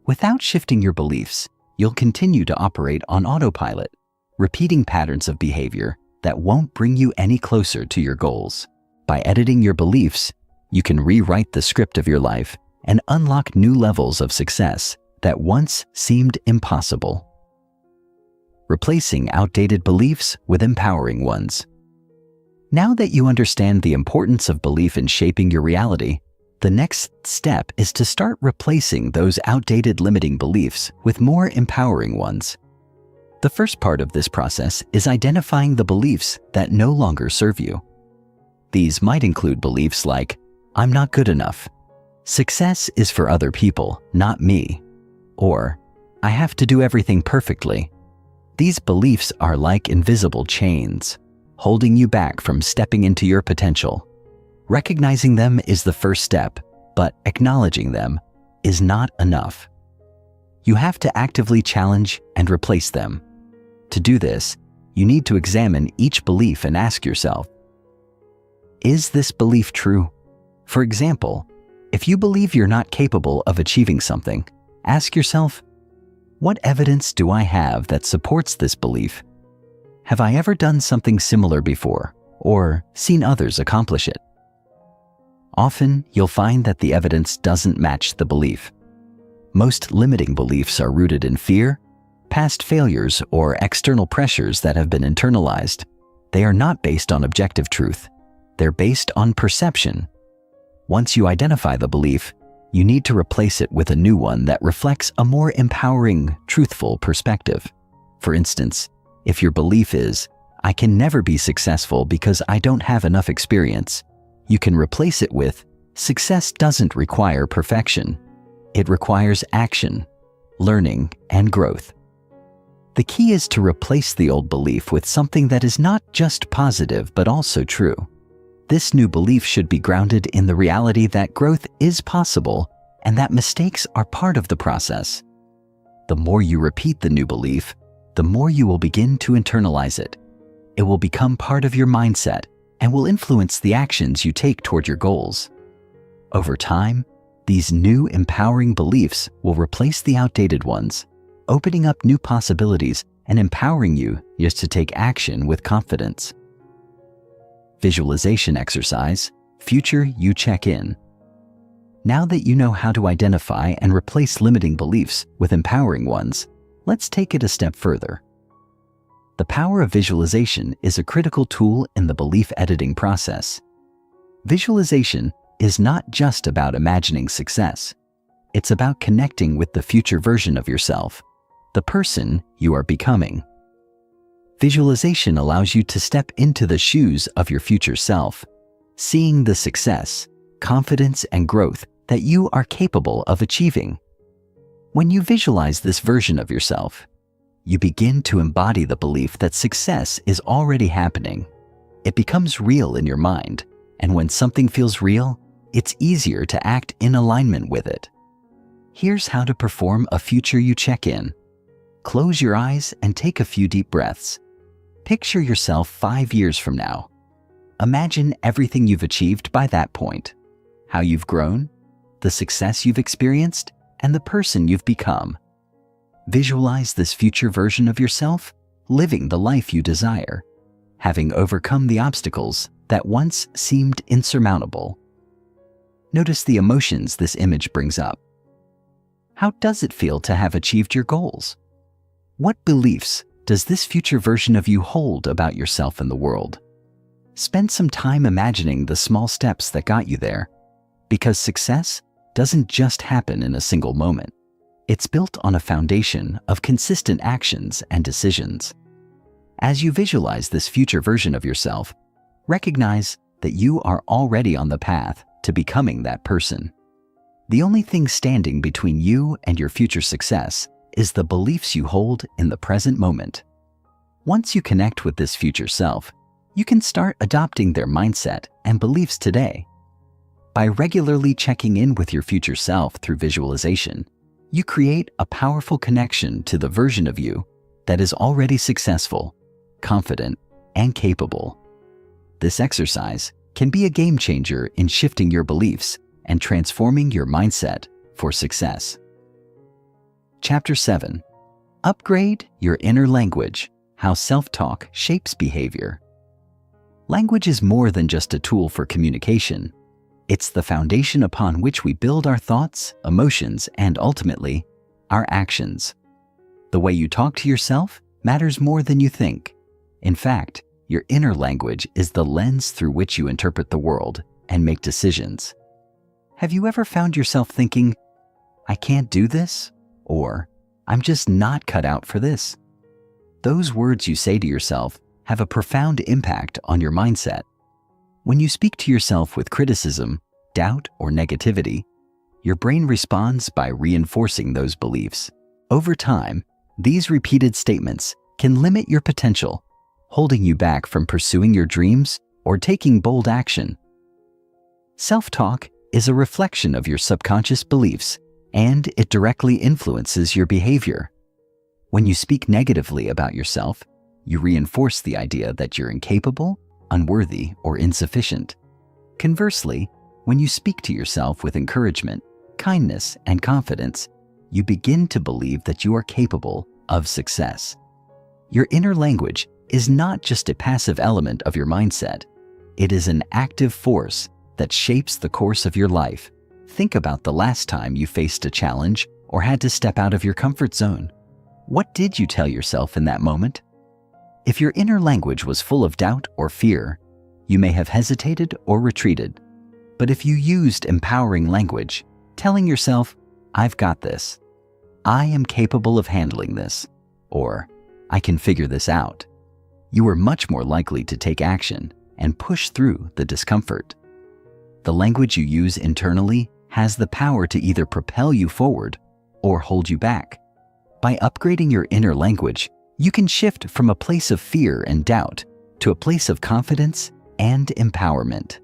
Without shifting your beliefs, you'll continue to operate on autopilot, repeating patterns of behavior that won't bring you any closer to your goals. By editing your beliefs, you can rewrite the script of your life and unlock new levels of success that once seemed impossible. Replacing outdated beliefs with empowering ones. Now that you understand the importance of belief in shaping your reality, the next step is to start replacing those outdated limiting beliefs with more empowering ones. The first part of this process is identifying the beliefs that no longer serve you. These might include beliefs like, "I'm not good enough," "Success is for other people, not me," or "I have to do everything perfectly." These beliefs are like invisible chains, holding you back from stepping into your potential. Recognizing them is the first step, but acknowledging them is not enough. You have to actively challenge and replace them. To do this, you need to examine each belief and ask yourself, is this belief true? For example, if you believe you're not capable of achieving something, ask yourself, what evidence do I have that supports this belief? Have I ever done something similar before, or seen others accomplish it? Often, you'll find that the evidence doesn't match the belief. Most limiting beliefs are rooted in fear, past failures, or external pressures that have been internalized. They are not based on objective truth. They're based on perception. Once you identify the belief, you need to replace it with a new one that reflects a more empowering, truthful perspective. For instance, if your belief is, "I can never be successful because I don't have enough experience," you can replace it with, "Success doesn't require perfection. It requires action, learning, and growth." The key is to replace the old belief with something that is not just positive but also true. This new belief should be grounded in the reality that growth is possible and that mistakes are part of the process. The more you repeat the new belief, the more you will begin to internalize it. It will become part of your mindset and will influence the actions you take toward your goals. Over time, these new empowering beliefs will replace the outdated ones, opening up new possibilities and empowering you just to take action with confidence. Visualization exercise, future you check in. Now that you know how to identify and replace limiting beliefs with empowering ones, let's take it a step further. The power of visualization is a critical tool in the belief editing process. Visualization is not just about imagining success. It's about connecting with the future version of yourself, the person you are becoming. Visualization allows you to step into the shoes of your future self, seeing the success, confidence, and growth that you are capable of achieving. When you visualize this version of yourself, you begin to embody the belief that success is already happening. It becomes real in your mind, and when something feels real, it's easier to act in alignment with it. Here's how to perform a future you check in. Close your eyes and take a few deep breaths. Picture yourself 5 years from now. Imagine everything you've achieved by that point, how you've grown, the success you've experienced, and the person you've become. Visualize this future version of yourself living the life you desire, having overcome the obstacles that once seemed insurmountable. Notice the emotions this image brings up. How does it feel to have achieved your goals? What beliefs does this future version of you hold about yourself and the world? Spend some time imagining the small steps that got you there, because success doesn't just happen in a single moment. It's built on a foundation of consistent actions and decisions. As you visualize this future version of yourself, recognize that you are already on the path to becoming that person. The only thing standing between you and your future success is the beliefs you hold in the present moment. Once you connect with this future self, you can start adopting their mindset and beliefs today. By regularly checking in with your future self through visualization, you create a powerful connection to the version of you that is already successful, confident, and capable. This exercise can be a game changer in shifting your beliefs and transforming your mindset for success. Chapter 7. Upgrade your inner language, how self-talk shapes behavior. Language is more than just a tool for communication. It's the foundation upon which we build our thoughts, emotions, and ultimately, our actions. The way you talk to yourself matters more than you think. In fact, your inner language is the lens through which you interpret the world and make decisions. Have you ever found yourself thinking, "I can't do this," or "I'm just not cut out for this"? Those words you say to yourself have a profound impact on your mindset. When you speak to yourself with criticism, doubt, or negativity, your brain responds by reinforcing those beliefs. Over time, these repeated statements can limit your potential, holding you back from pursuing your dreams or taking bold action. Self-talk is a reflection of your subconscious beliefs, and it directly influences your behavior. When you speak negatively about yourself, you reinforce the idea that you're incapable, unworthy, or insufficient. Conversely, when you speak to yourself with encouragement, kindness, and confidence, you begin to believe that you are capable of success. Your inner language is not just a passive element of your mindset. It is an active force that shapes the course of your life. Think about the last time you faced a challenge or had to step out of your comfort zone. What did you tell yourself in that moment? If your inner language was full of doubt or fear, you may have hesitated or retreated. But if you used empowering language, telling yourself, "I've got this," "I am capable of handling this," or "I can figure this out," you are much more likely to take action and push through the discomfort. The language you use internally has the power to either propel you forward or hold you back. By upgrading your inner language, you can shift from a place of fear and doubt to a place of confidence and empowerment.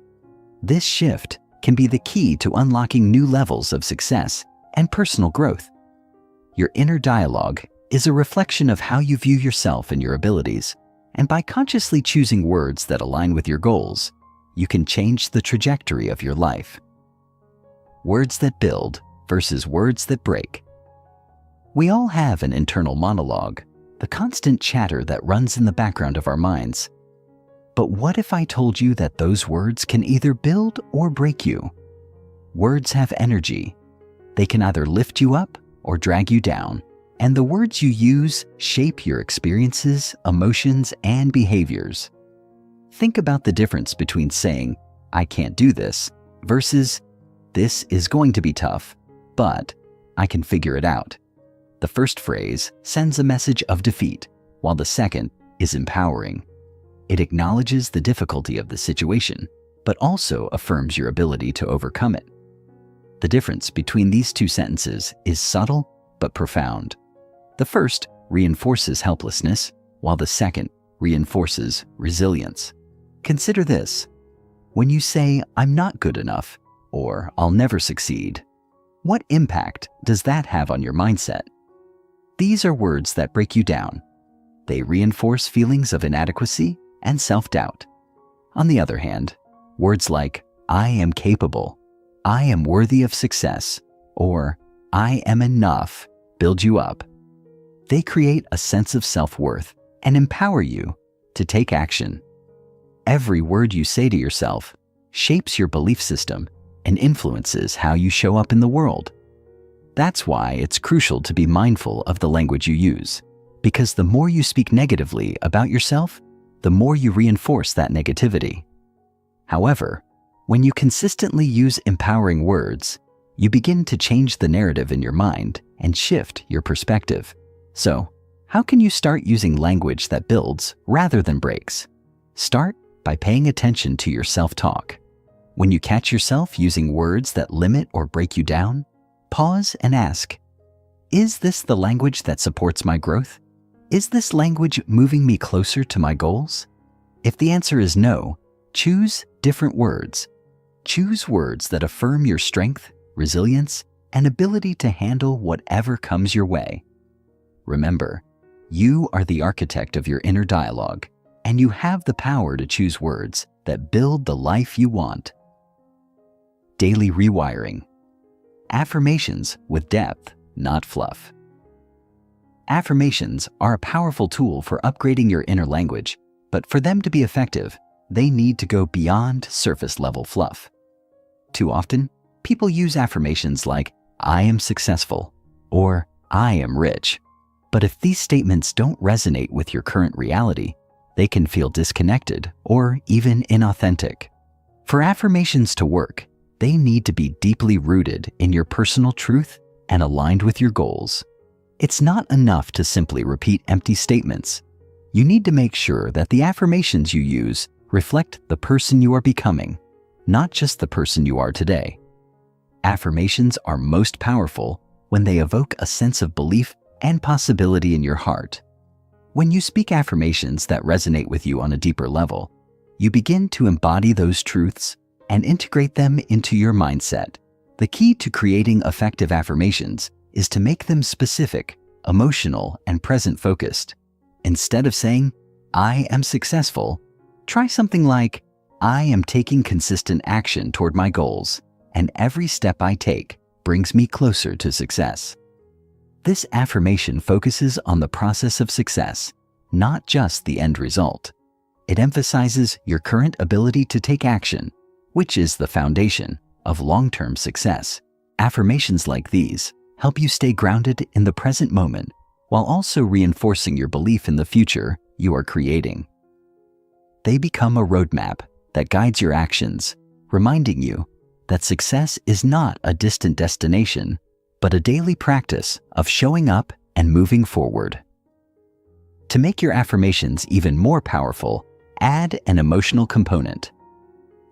This shift can be the key to unlocking new levels of success and personal growth. Your inner dialogue is a reflection of how you view yourself and your abilities, and by consciously choosing words that align with your goals, you can change the trajectory of your life. Words that build versus words that break. We all have an internal monologue, the constant chatter that runs in the background of our minds. But what if I told you that those words can either build or break you? Words have energy. They can either lift you up or drag you down, and the words you use shape your experiences, emotions, and behaviors. Think about the difference between saying, "I can't do this," versus, "This is going to be tough, but I can figure it out." The first phrase sends a message of defeat, while the second is empowering. It acknowledges the difficulty of the situation, but also affirms your ability to overcome it. The difference between these two sentences is subtle but profound. The first reinforces helplessness, while the second reinforces resilience. Consider this. When you say, "I'm not good enough," or "I'll never succeed," what impact does that have on your mindset? These are words that break you down. They reinforce feelings of inadequacy and self-doubt. On the other hand, words like, "I am capable," "I am worthy of success," or "I am enough" build you up. They create a sense of self-worth and empower you to take action. Every word you say to yourself shapes your belief system and influences how you show up in the world. That's why it's crucial to be mindful of the language you use, because the more you speak negatively about yourself, the more you reinforce that negativity. However, when you consistently use empowering words, you begin to change the narrative in your mind and shift your perspective. So, how can you start using language that builds rather than breaks? Start by paying attention to your self-talk. When you catch yourself using words that limit or break you down, pause and ask, "Is this the language that supports my growth? Is this language moving me closer to my goals?" If the answer is no, choose different words. Choose words that affirm your strength, resilience, and ability to handle whatever comes your way. Remember, You are the architect of your inner dialogue, and you have the power to choose words that build the life you want. Daily rewiring. Affirmations with depth, not fluff. Affirmations are a powerful tool for upgrading your inner language, but for them to be effective, they need to go beyond surface-level fluff. Too often, people use affirmations like, "I am successful," or "I am rich." But if these statements don't resonate with your current reality, they can feel disconnected or even inauthentic. For affirmations to work, they need to be deeply rooted in your personal truth and aligned with your goals. It's not enough to simply repeat empty statements. You need to make sure that the affirmations you use reflect the person you are becoming, not just the person you are today. Affirmations are most powerful when they evoke a sense of belief and possibility in your heart. When you speak affirmations that resonate with you on a deeper level, you begin to embody those truths and integrate them into your mindset. The key to creating effective affirmations is to make them specific, emotional, and present-focused. Instead of saying, "I am successful," try something like, "I am taking consistent action toward my goals, and every step I take brings me closer to success." This affirmation focuses on the process of success, not just the end result. It emphasizes your current ability to take action, which is the foundation of long-term success. Affirmations like these help you stay grounded in the present moment while also reinforcing your belief in the future you are creating. They become a roadmap that guides your actions, reminding you that success is not a distant destination, but a daily practice of showing up and moving forward. To make your affirmations even more powerful, add an emotional component.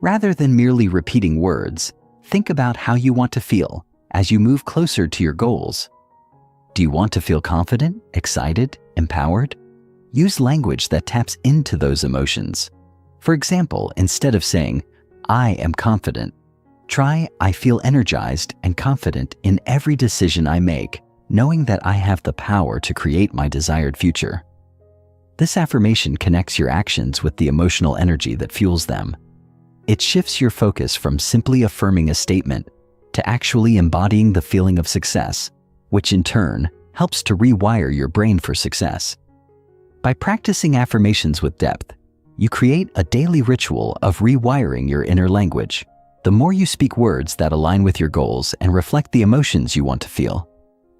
Rather than merely repeating words, think about how you want to feel as you move closer to your goals. Do you want to feel confident, excited, empowered? Use language that taps into those emotions. For example, instead of saying, "I am confident," try, "I feel energized and confident in every decision I make, knowing that I have the power to create my desired future." This affirmation connects your actions with the emotional energy that fuels them. It shifts your focus from simply affirming a statement to actually embodying the feeling of success, which in turn helps to rewire your brain for success. By practicing affirmations with depth, you create a daily ritual of rewiring your inner language. The more you speak words that align with your goals and reflect the emotions you want to feel,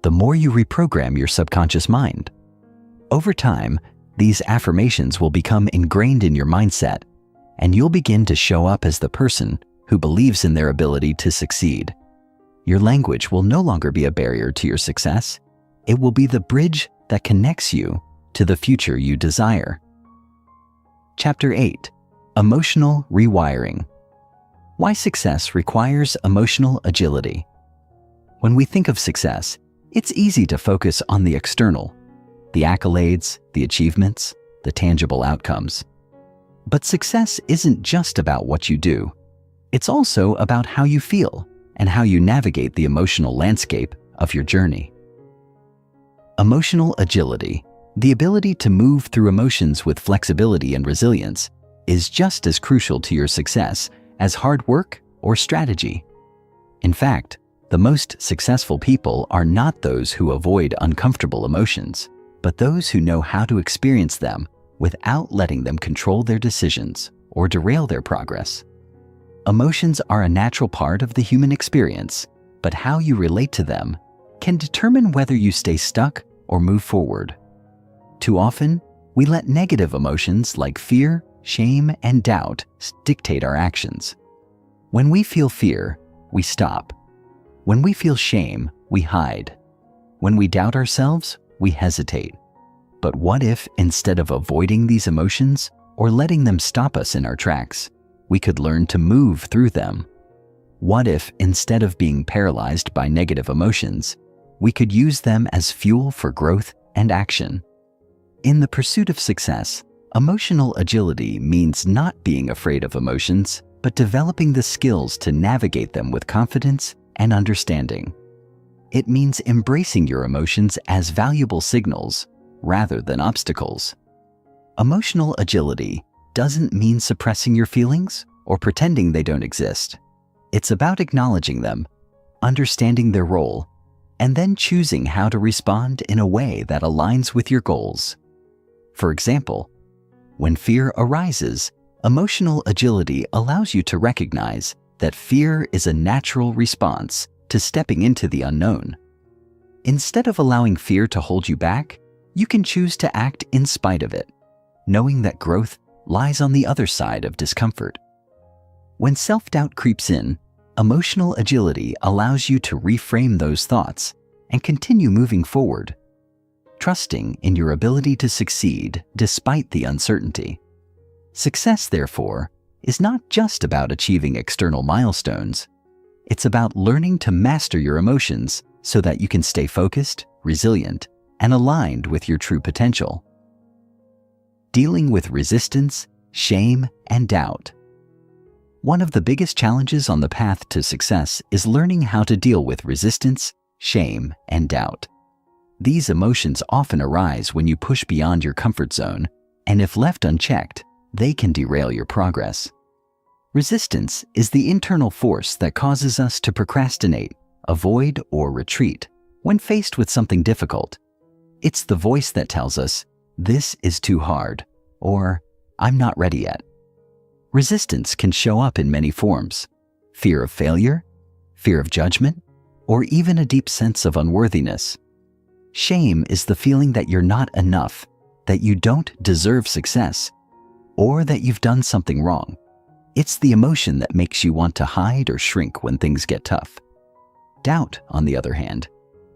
the more you reprogram your subconscious mind. Over time, these affirmations will become ingrained in your mindset, and you'll begin to show up as the person who believes in their ability to succeed. Your language will no longer be a barrier to your success. It will be the bridge that connects you to the future you desire. Chapter 8: Emotional Rewiring. Why success requires emotional agility. When we think of success, it's easy to focus on the external, the accolades, the achievements, the tangible outcomes. But success isn't just about what you do. It's also about how you feel and how you navigate the emotional landscape of your journey. Emotional agility, the ability to move through emotions with flexibility and resilience, is just as crucial to your success as hard work or strategy. In fact, the most successful people are not those who avoid uncomfortable emotions, but those who know how to experience them without letting them control their decisions or derail their progress. Emotions are a natural part of the human experience, but how you relate to them can determine whether you stay stuck or move forward. Too often, we let negative emotions like fear, shame, and doubt dictate our actions. When we feel fear, we stop. When we feel shame, we hide. When we doubt ourselves, we hesitate. But what if, instead of avoiding these emotions or letting them stop us in our tracks, we could learn to move through them? What if, instead of being paralyzed by negative emotions, we could use them as fuel for growth and action? In the pursuit of success, emotional agility means not being afraid of emotions, but developing the skills to navigate them with confidence and understanding. It means embracing your emotions as valuable signals rather than obstacles. Emotional agility doesn't mean suppressing your feelings or pretending they don't exist. It's about acknowledging them, understanding their role, and then choosing how to respond in a way that aligns with your goals. For example, when fear arises, emotional agility allows you to recognize that fear is a natural response to stepping into the unknown. Instead of allowing fear to hold you back, you can choose to act in spite of it, knowing that growth lies on the other side of discomfort. When self-doubt creeps in, emotional agility allows you to reframe those thoughts and continue moving forward, trusting in your ability to succeed despite the uncertainty. Success, therefore, is not just about achieving external milestones. It's about learning to master your emotions so that you can stay focused, resilient, and aligned with your true potential. Dealing with resistance, shame, and doubt. One of the biggest challenges on the path to success is learning how to deal with resistance, shame, and doubt. These emotions often arise when you push beyond your comfort zone, and if left unchecked, they can derail your progress. Resistance is the internal force that causes us to procrastinate, avoid, or retreat when faced with something difficult. It's the voice that tells us, "This is too hard," or "I'm not ready yet." Resistance can show up in many forms: fear of failure, fear of judgment, or even a deep sense of unworthiness. Shame is the feeling that you're not enough, that you don't deserve success, or that you've done something wrong. It's the emotion that makes you want to hide or shrink when things get tough. Doubt, on the other hand,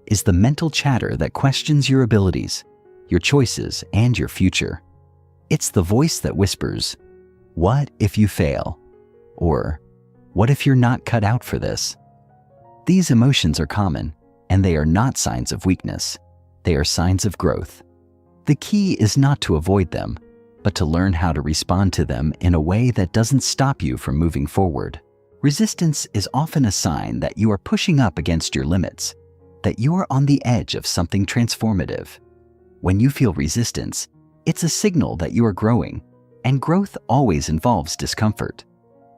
is the mental chatter that questions your abilities, your choices, and your future. It's the voice that whispers, "What if you fail?" or "What if you're not cut out for this?" These emotions are common, and they are not signs of weakness. They are signs of growth. The key is not to avoid them, but to learn how to respond to them in a way that doesn't stop you from moving forward. Resistance is often a sign that you are pushing up against your limits, that you are on the edge of something transformative. When you feel resistance, it's a signal that you are growing, and growth always involves discomfort.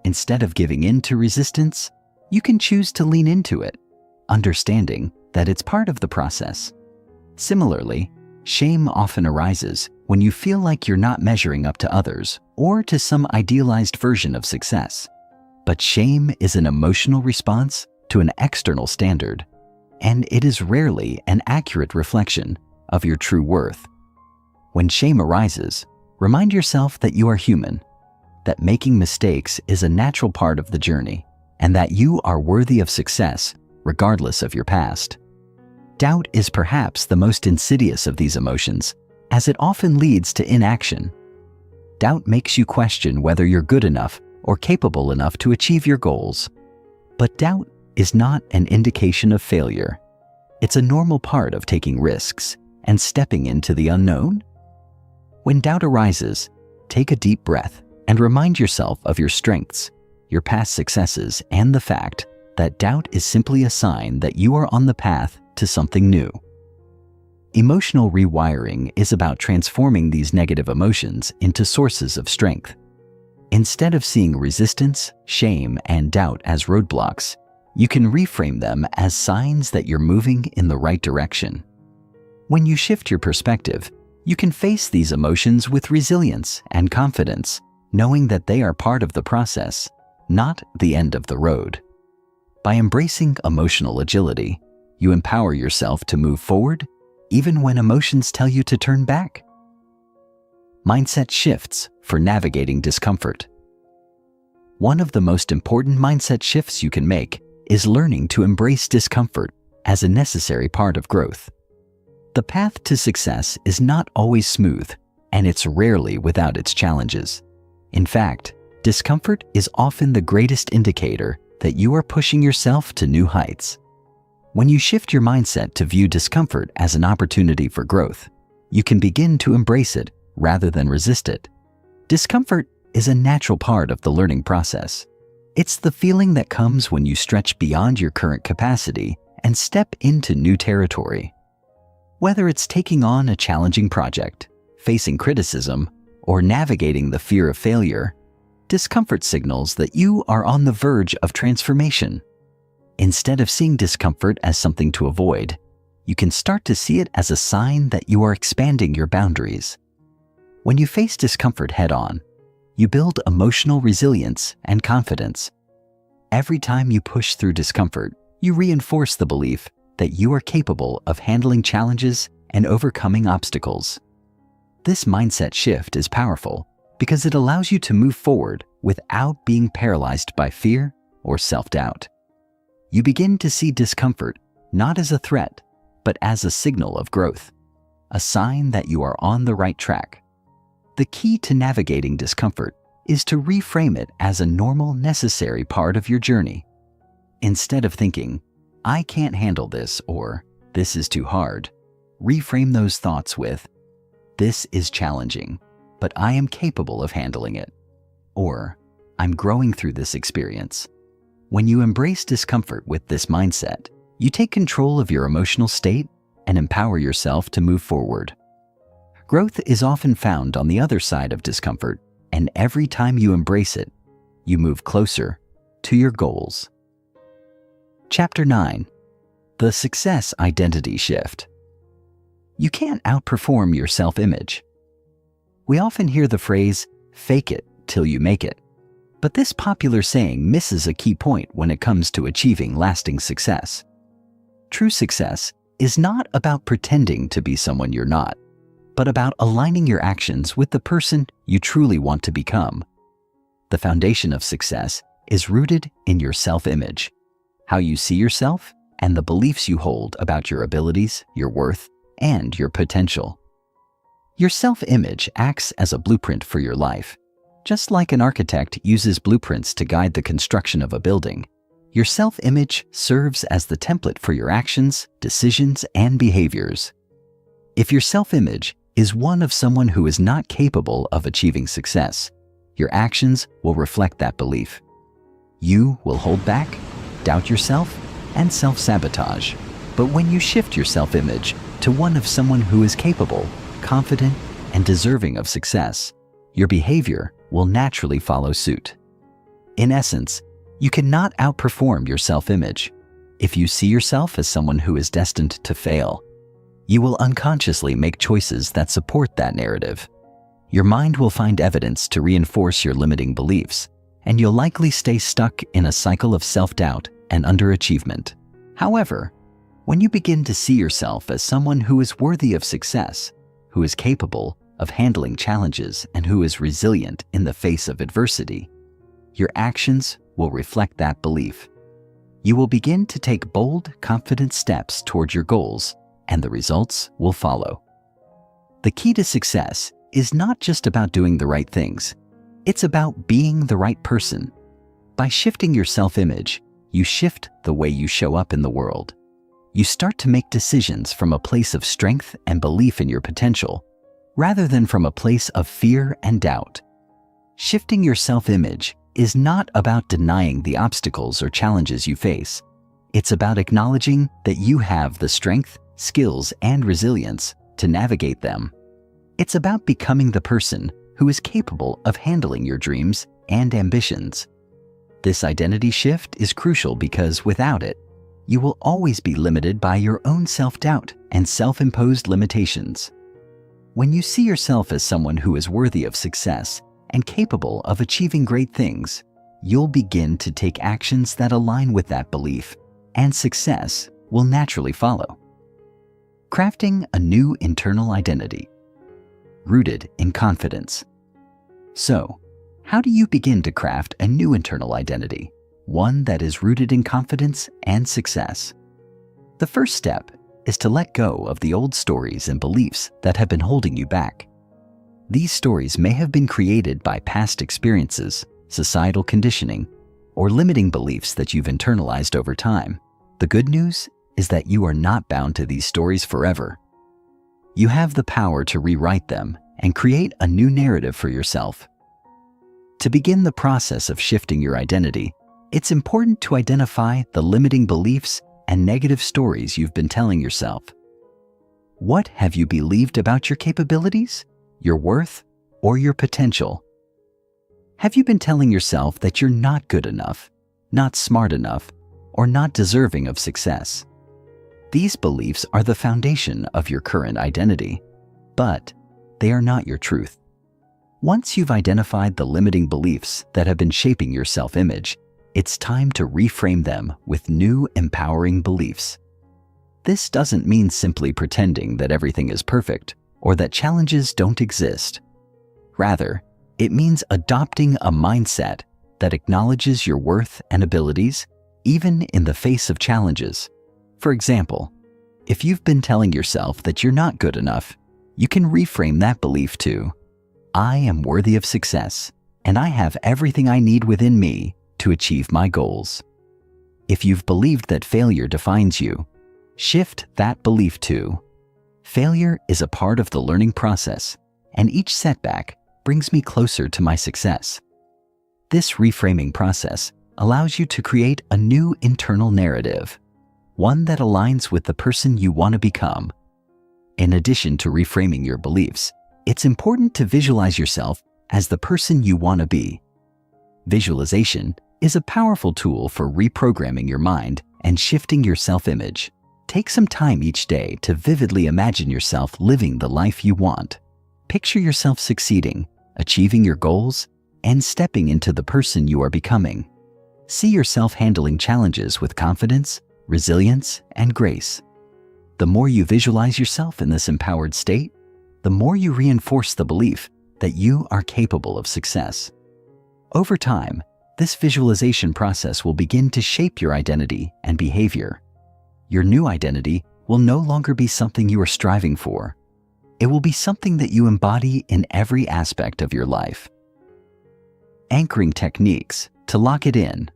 Instead of giving in to resistance, you can choose to lean into it, understanding that it's part of the process. Similarly, shame often arises when you feel like you're not measuring up to others or to some idealized version of success. But shame is an emotional response to an external standard, and it is rarely an accurate reflection of your true worth. When shame arises, remind yourself that you are human, that making mistakes is a natural part of the journey, and that you are worthy of success regardless of your past. Doubt is perhaps the most insidious of these emotions, as it often leads to inaction. Doubt makes you question whether you're good enough or capable enough to achieve your goals. But doubt is not an indication of failure. It's a normal part of taking risks and stepping into the unknown. When doubt arises, take a deep breath and remind yourself of your strengths, your past successes, and the fact that doubt is simply a sign that you are on the path to something new. Emotional rewiring is about transforming these negative emotions into sources of strength. Instead of seeing resistance, shame, and doubt as roadblocks, you can reframe them as signs that you're moving in the right direction. When you shift your perspective, you can face these emotions with resilience and confidence, knowing that they are part of the process, not the end of the road. By embracing emotional agility, you empower yourself to move forward even when emotions tell you to turn back. Mindset shifts for navigating discomfort. One of the most important mindset shifts you can make is learning to embrace discomfort as a necessary part of growth. The path to success is not always smooth, and it's rarely without its challenges. In fact, discomfort is often the greatest indicator that you are pushing yourself to new heights. When you shift your mindset to view discomfort as an opportunity for growth, you can begin to embrace it rather than resist it. Discomfort is a natural part of the learning process. It's the feeling that comes when you stretch beyond your current capacity and step into new territory. Whether it's taking on a challenging project, facing criticism, or navigating the fear of failure, discomfort signals that you are on the verge of transformation. Instead of seeing discomfort as something to avoid, you can start to see it as a sign that you are expanding your boundaries. When you face discomfort head-on, you build emotional resilience and confidence. Every time you push through discomfort, you reinforce the belief that you are capable of handling challenges and overcoming obstacles. This mindset shift is powerful because it allows you to move forward without being paralyzed by fear or self-doubt. You begin to see discomfort not as a threat, but as a signal of growth, a sign that you are on the right track. The key to navigating discomfort is to reframe it as a normal, necessary part of your journey. Instead of thinking, "I can't handle this," or "this is too hard," reframe those thoughts with, "This is challenging, but I am capable of handling it," or "I'm growing through this experience." When you embrace discomfort with this mindset, you take control of your emotional state and empower yourself to move forward. Growth is often found on the other side of discomfort, and every time you embrace it, you move closer to your goals. Chapter 9. The Success Identity Shift. You can't outperform your self-image. We often hear the phrase, "fake it till you make it." But this popular saying misses a key point when it comes to achieving lasting success. True success is not about pretending to be someone you're not, but about aligning your actions with the person you truly want to become. The foundation of success is rooted in your self-image, how you see yourself, and the beliefs you hold about your abilities, your worth, and your potential. Your self-image acts as a blueprint for your life. Just like an architect uses blueprints to guide the construction of a building, your self-image serves as the template for your actions, decisions, and behaviors. If your self-image is one of someone who is not capable of achieving success, your actions will reflect that belief. You will hold back, doubt yourself, and self-sabotage. But when you shift your self-image to one of someone who is capable, confident, and deserving of success, your behavior will naturally follow suit. In essence, you cannot outperform your self-image. If you see yourself as someone who is destined to fail, you will unconsciously make choices that support that narrative. Your mind will find evidence to reinforce your limiting beliefs, and you'll likely stay stuck in a cycle of self-doubt and underachievement. However, when you begin to see yourself as someone who is worthy of success, who is capable of handling challenges, and who is resilient in the face of adversity, your actions will reflect that belief. You will begin to take bold, confident steps toward your goals, and the results will follow. The key to success is not just about doing the right things. It's about being the right person. By shifting your self-image, you shift the way you show up in the world. You start to make decisions from a place of strength and belief in your potential, rather than from a place of fear and doubt. Shifting your self-image is not about denying the obstacles or challenges you face. It's about acknowledging that you have the strength, skills, and resilience to navigate them. It's about becoming the person who is capable of handling your dreams and ambitions. This identity shift is crucial because without it, you will always be limited by your own self-doubt and self-imposed limitations. When you see yourself as someone who is worthy of success and capable of achieving great things, you'll begin to take actions that align with that belief, and success will naturally follow. Crafting a new internal identity, rooted in confidence. So, how do you begin to craft a new internal identity, one that is rooted in confidence and success? The first step is to let go of the old stories and beliefs that have been holding you back. These stories may have been created by past experiences, societal conditioning, or limiting beliefs that you've internalized over time. The good news is that you are not bound to these stories forever. You have the power to rewrite them and create a new narrative for yourself. To begin the process of shifting your identity, it's important to identify the limiting beliefs and negative stories you've been telling yourself. What have you believed about your capabilities, your worth, or your potential? Have you been telling yourself that you're not good enough, not smart enough, or not deserving of success? These beliefs are the foundation of your current identity, but they are not your truth. Once you've identified the limiting beliefs that have been shaping your self-image, it's time to reframe them with new, empowering beliefs. This doesn't mean simply pretending that everything is perfect or that challenges don't exist. Rather, it means adopting a mindset that acknowledges your worth and abilities, even in the face of challenges. For example, if you've been telling yourself that you're not good enough, you can reframe that belief to, I am worthy of success, and I have everything I need within me to achieve my goals. If you've believed that failure defines you, shift that belief to, failure is a part of the learning process, and each setback brings me closer to my success. This reframing process allows you to create a new internal narrative, one that aligns with the person you want to become. In addition to reframing your beliefs, it's important to visualize yourself as the person you want to be. Visualization is a powerful tool for reprogramming your mind and shifting your self-image. Take some time each day to vividly imagine yourself living the life you want. Picture yourself succeeding, achieving your goals, and stepping into the person you are becoming. See yourself handling challenges with confidence, resilience, and grace. The more you visualize yourself in this empowered state, the more you reinforce the belief that you are capable of success. Over time, this visualization process will begin to shape your identity and behavior. Your new identity will no longer be something you are striving for. It will be something that you embody in every aspect of your life. Anchoring techniques to lock it in.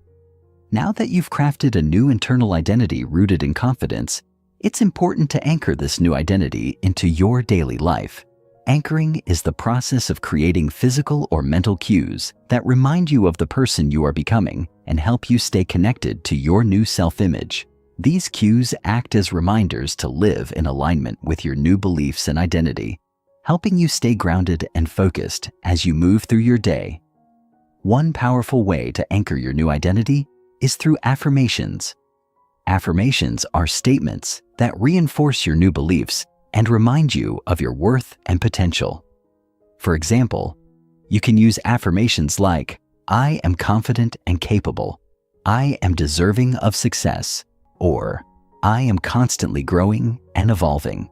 Now that you've crafted a new internal identity rooted in confidence, it's important to anchor this new identity into your daily life. Anchoring is the process of creating physical or mental cues that remind you of the person you are becoming and help you stay connected to your new self-image. These cues act as reminders to live in alignment with your new beliefs and identity, helping you stay grounded and focused as you move through your day. One powerful way to anchor your new identity is through affirmations. Affirmations are statements that reinforce your new beliefs and remind you of your worth and potential. For example, you can use affirmations like, I am confident and capable, I am deserving of success, or I am constantly growing and evolving.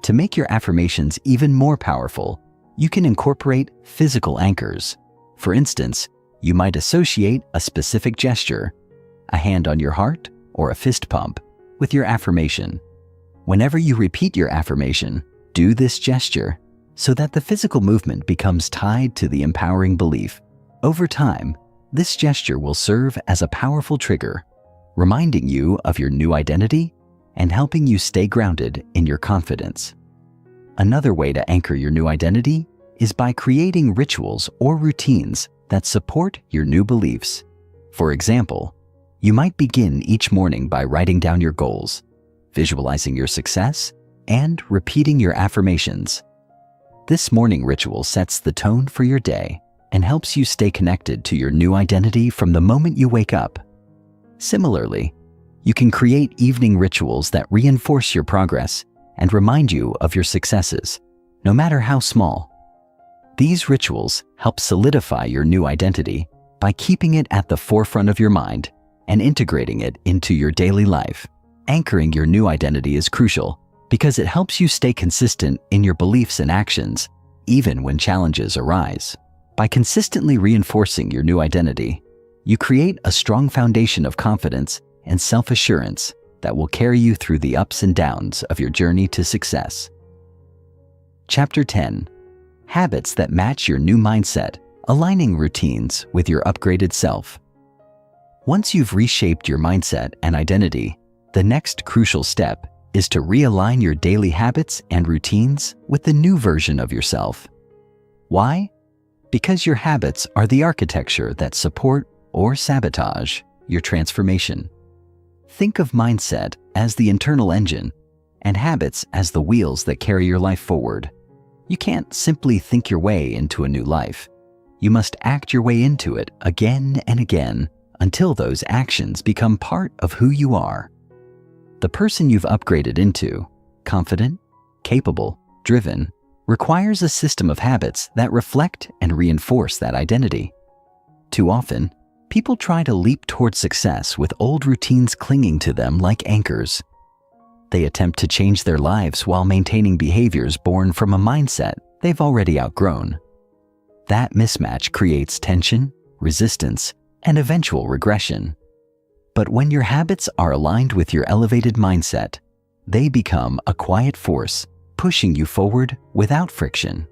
To make your affirmations even more powerful, you can incorporate physical anchors. For instance, you might associate a specific gesture, a hand on your heart, or a fist pump, with your affirmation. Whenever you repeat your affirmation, do this gesture so that the physical movement becomes tied to the empowering belief. Over time, this gesture will serve as a powerful trigger, reminding you of your new identity and helping you stay grounded in your confidence. Another way to anchor your new identity is by creating rituals or routines that support your new beliefs. For example, you might begin each morning by writing down your goals, visualizing your success, and repeating your affirmations. This morning ritual sets the tone for your day and helps you stay connected to your new identity from the moment you wake up. Similarly, you can create evening rituals that reinforce your progress and remind you of your successes, no matter how small. These rituals help solidify your new identity by keeping it at the forefront of your mind and integrating it into your daily life. Anchoring your new identity is crucial because it helps you stay consistent in your beliefs and actions, even when challenges arise. By consistently reinforcing your new identity, you create a strong foundation of confidence and self-assurance that will carry you through the ups and downs of your journey to success. Chapter 10. Habits that match your new mindset, aligning routines with your upgraded self. Once you've reshaped your mindset and identity, the next crucial step is to realign your daily habits and routines with the new version of yourself. Why? Because your habits are the architecture that support or sabotage your transformation. Think of mindset as the internal engine, and habits as the wheels that carry your life forward. You can't simply think your way into a new life. You must act your way into it again and again until those actions become part of who you are. The person you've upgraded into, confident, capable, driven, requires a system of habits that reflect and reinforce that identity. Too often, people try to leap toward success with old routines clinging to them like anchors. They attempt to change their lives while maintaining behaviors born from a mindset they've already outgrown. That mismatch creates tension, resistance, and eventual regression. But when your habits are aligned with your elevated mindset, they become a quiet force, pushing you forward without friction.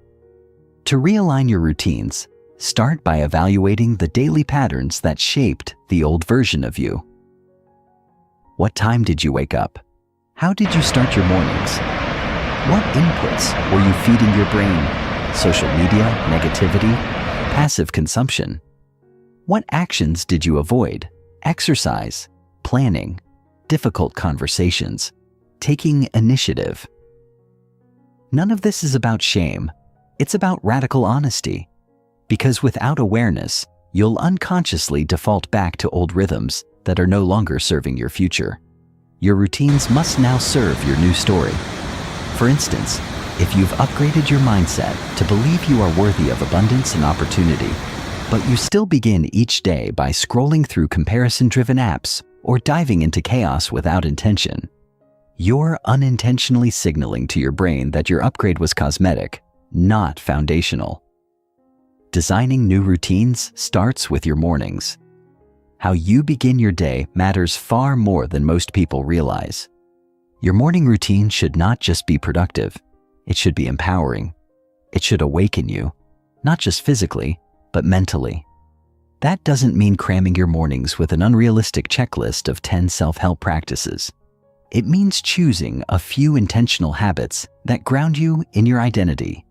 To realign your routines, start by evaluating the daily patterns that shaped the old version of you. What time did you wake up? How did you start your mornings? What inputs were you feeding your brain? Social media, negativity, passive consumption? What actions did you avoid? Exercise, planning, difficult conversations, taking initiative. None of this is about shame. It's about radical honesty. Because without awareness, you'll unconsciously default back to old rhythms that are no longer serving your future. Your routines must now serve your new story. For instance, if you've upgraded your mindset to believe you are worthy of abundance and opportunity, but you still begin each day by scrolling through comparison-driven apps or diving into chaos without intention, you're unintentionally signaling to your brain that your upgrade was cosmetic, not foundational. Designing new routines starts with your mornings. How you begin your day matters far more than most people realize. Your morning routine should not just be productive, it should be empowering. It should awaken you, not just physically, but mentally. That doesn't mean cramming your mornings with an unrealistic checklist of 10 self-help practices. It means choosing a few intentional habits that ground you in your identity.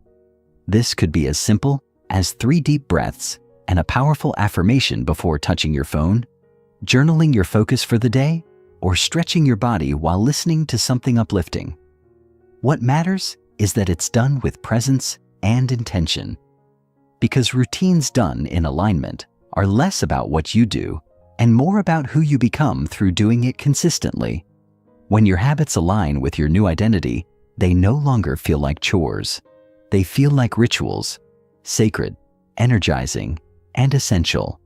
This could be as simple as 3 deep breaths and a powerful affirmation before touching your phone, journaling your focus for the day, or stretching your body while listening to something uplifting. What matters is that it's done with presence and intention. Because routines done in alignment are less about what you do and more about who you become through doing it consistently. When your habits align with your new identity, they no longer feel like chores. They feel like rituals, sacred, energizing, and essential.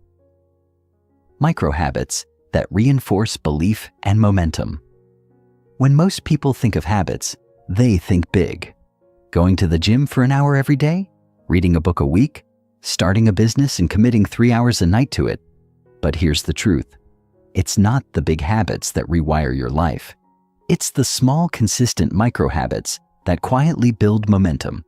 Micro-habits that reinforce belief and momentum. When most people think of habits, they think big. Going to the gym for an hour every day? Reading a book a week? Starting a business and committing 3 hours a night to it? But here's the truth. It's not the big habits that rewire your life. It's the small, consistent micro-habits that quietly build momentum.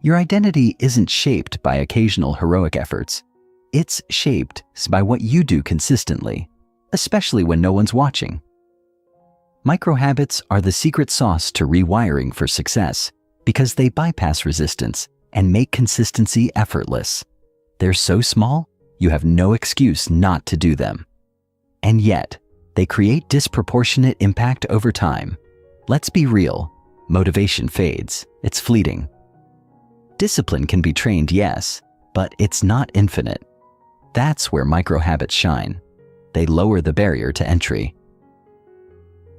Your identity isn't shaped by occasional heroic efforts. It's shaped by what you do consistently, especially when no one's watching. Micro-habits are the secret sauce to rewiring for success because they bypass resistance and make consistency effortless. They're so small, you have no excuse not to do them. And yet, they create disproportionate impact over time. Let's be real, motivation fades, it's fleeting. Discipline can be trained, yes, but it's not infinite. That's where micro-habits shine. They lower the barrier to entry.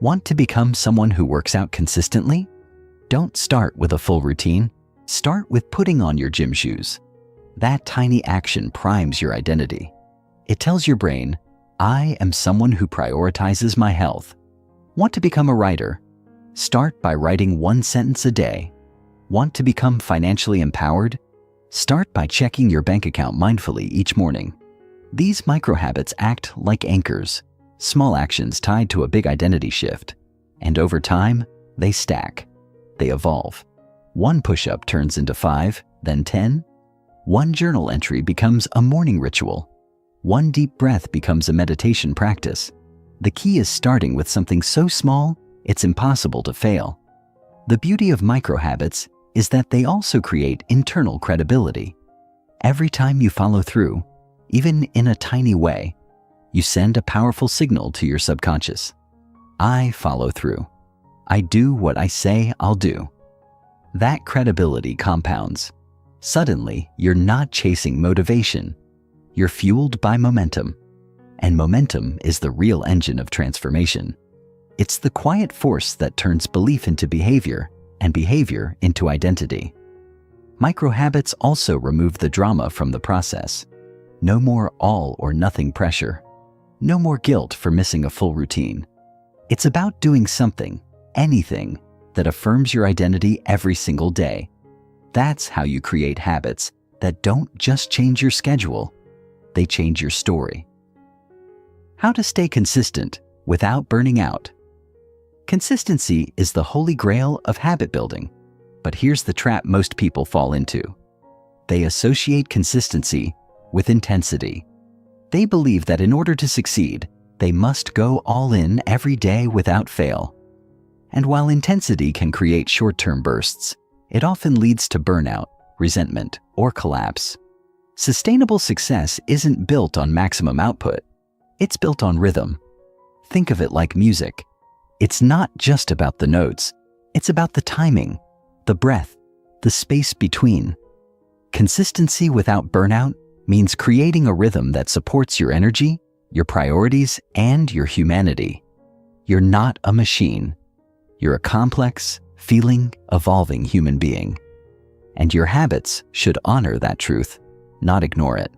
Want to become someone who works out consistently? Don't start with a full routine. Start with putting on your gym shoes. That tiny action primes your identity. It tells your brain, I am someone who prioritizes my health. Want to become a writer? Start by writing 1 sentence a day. Want to become financially empowered? Start by checking your bank account mindfully each morning. These micro-habits act like anchors, small actions tied to a big identity shift. And over time, they stack. They evolve. 1 push-up turns into 5, then 10. 1 journal entry becomes a morning ritual. 1 deep breath becomes a meditation practice. The key is starting with something so small, it's impossible to fail. The beauty of micro-habits is that they also create internal credibility. Every time you follow through, even in a tiny way, you send a powerful signal to your subconscious. I follow through. I do what I say I'll do. That credibility compounds. Suddenly, you're not chasing motivation. You're fueled by momentum. And momentum is the real engine of transformation. It's the quiet force that turns belief into behavior and behavior into identity. Microhabits also remove the drama from the process. No more all or nothing pressure. No more guilt for missing a full routine. It's about doing something, anything, that affirms your identity every single day. That's how you create habits that don't just change your schedule, they change your story. How to stay consistent without burning out. Consistency is the holy grail of habit building, but here's the trap most people fall into. They associate consistency with intensity. They believe that in order to succeed, they must go all in every day without fail. And while intensity can create short-term bursts, it often leads to burnout, resentment, or collapse. Sustainable success isn't built on maximum output. It's built on rhythm. Think of it like music. It's not just about the notes. It's about the timing, the breath, the space between. Consistency without burnout means creating a rhythm that supports your energy, your priorities, and your humanity. You're not a machine. You're a complex, feeling, evolving human being. And your habits should honor that truth, not ignore it.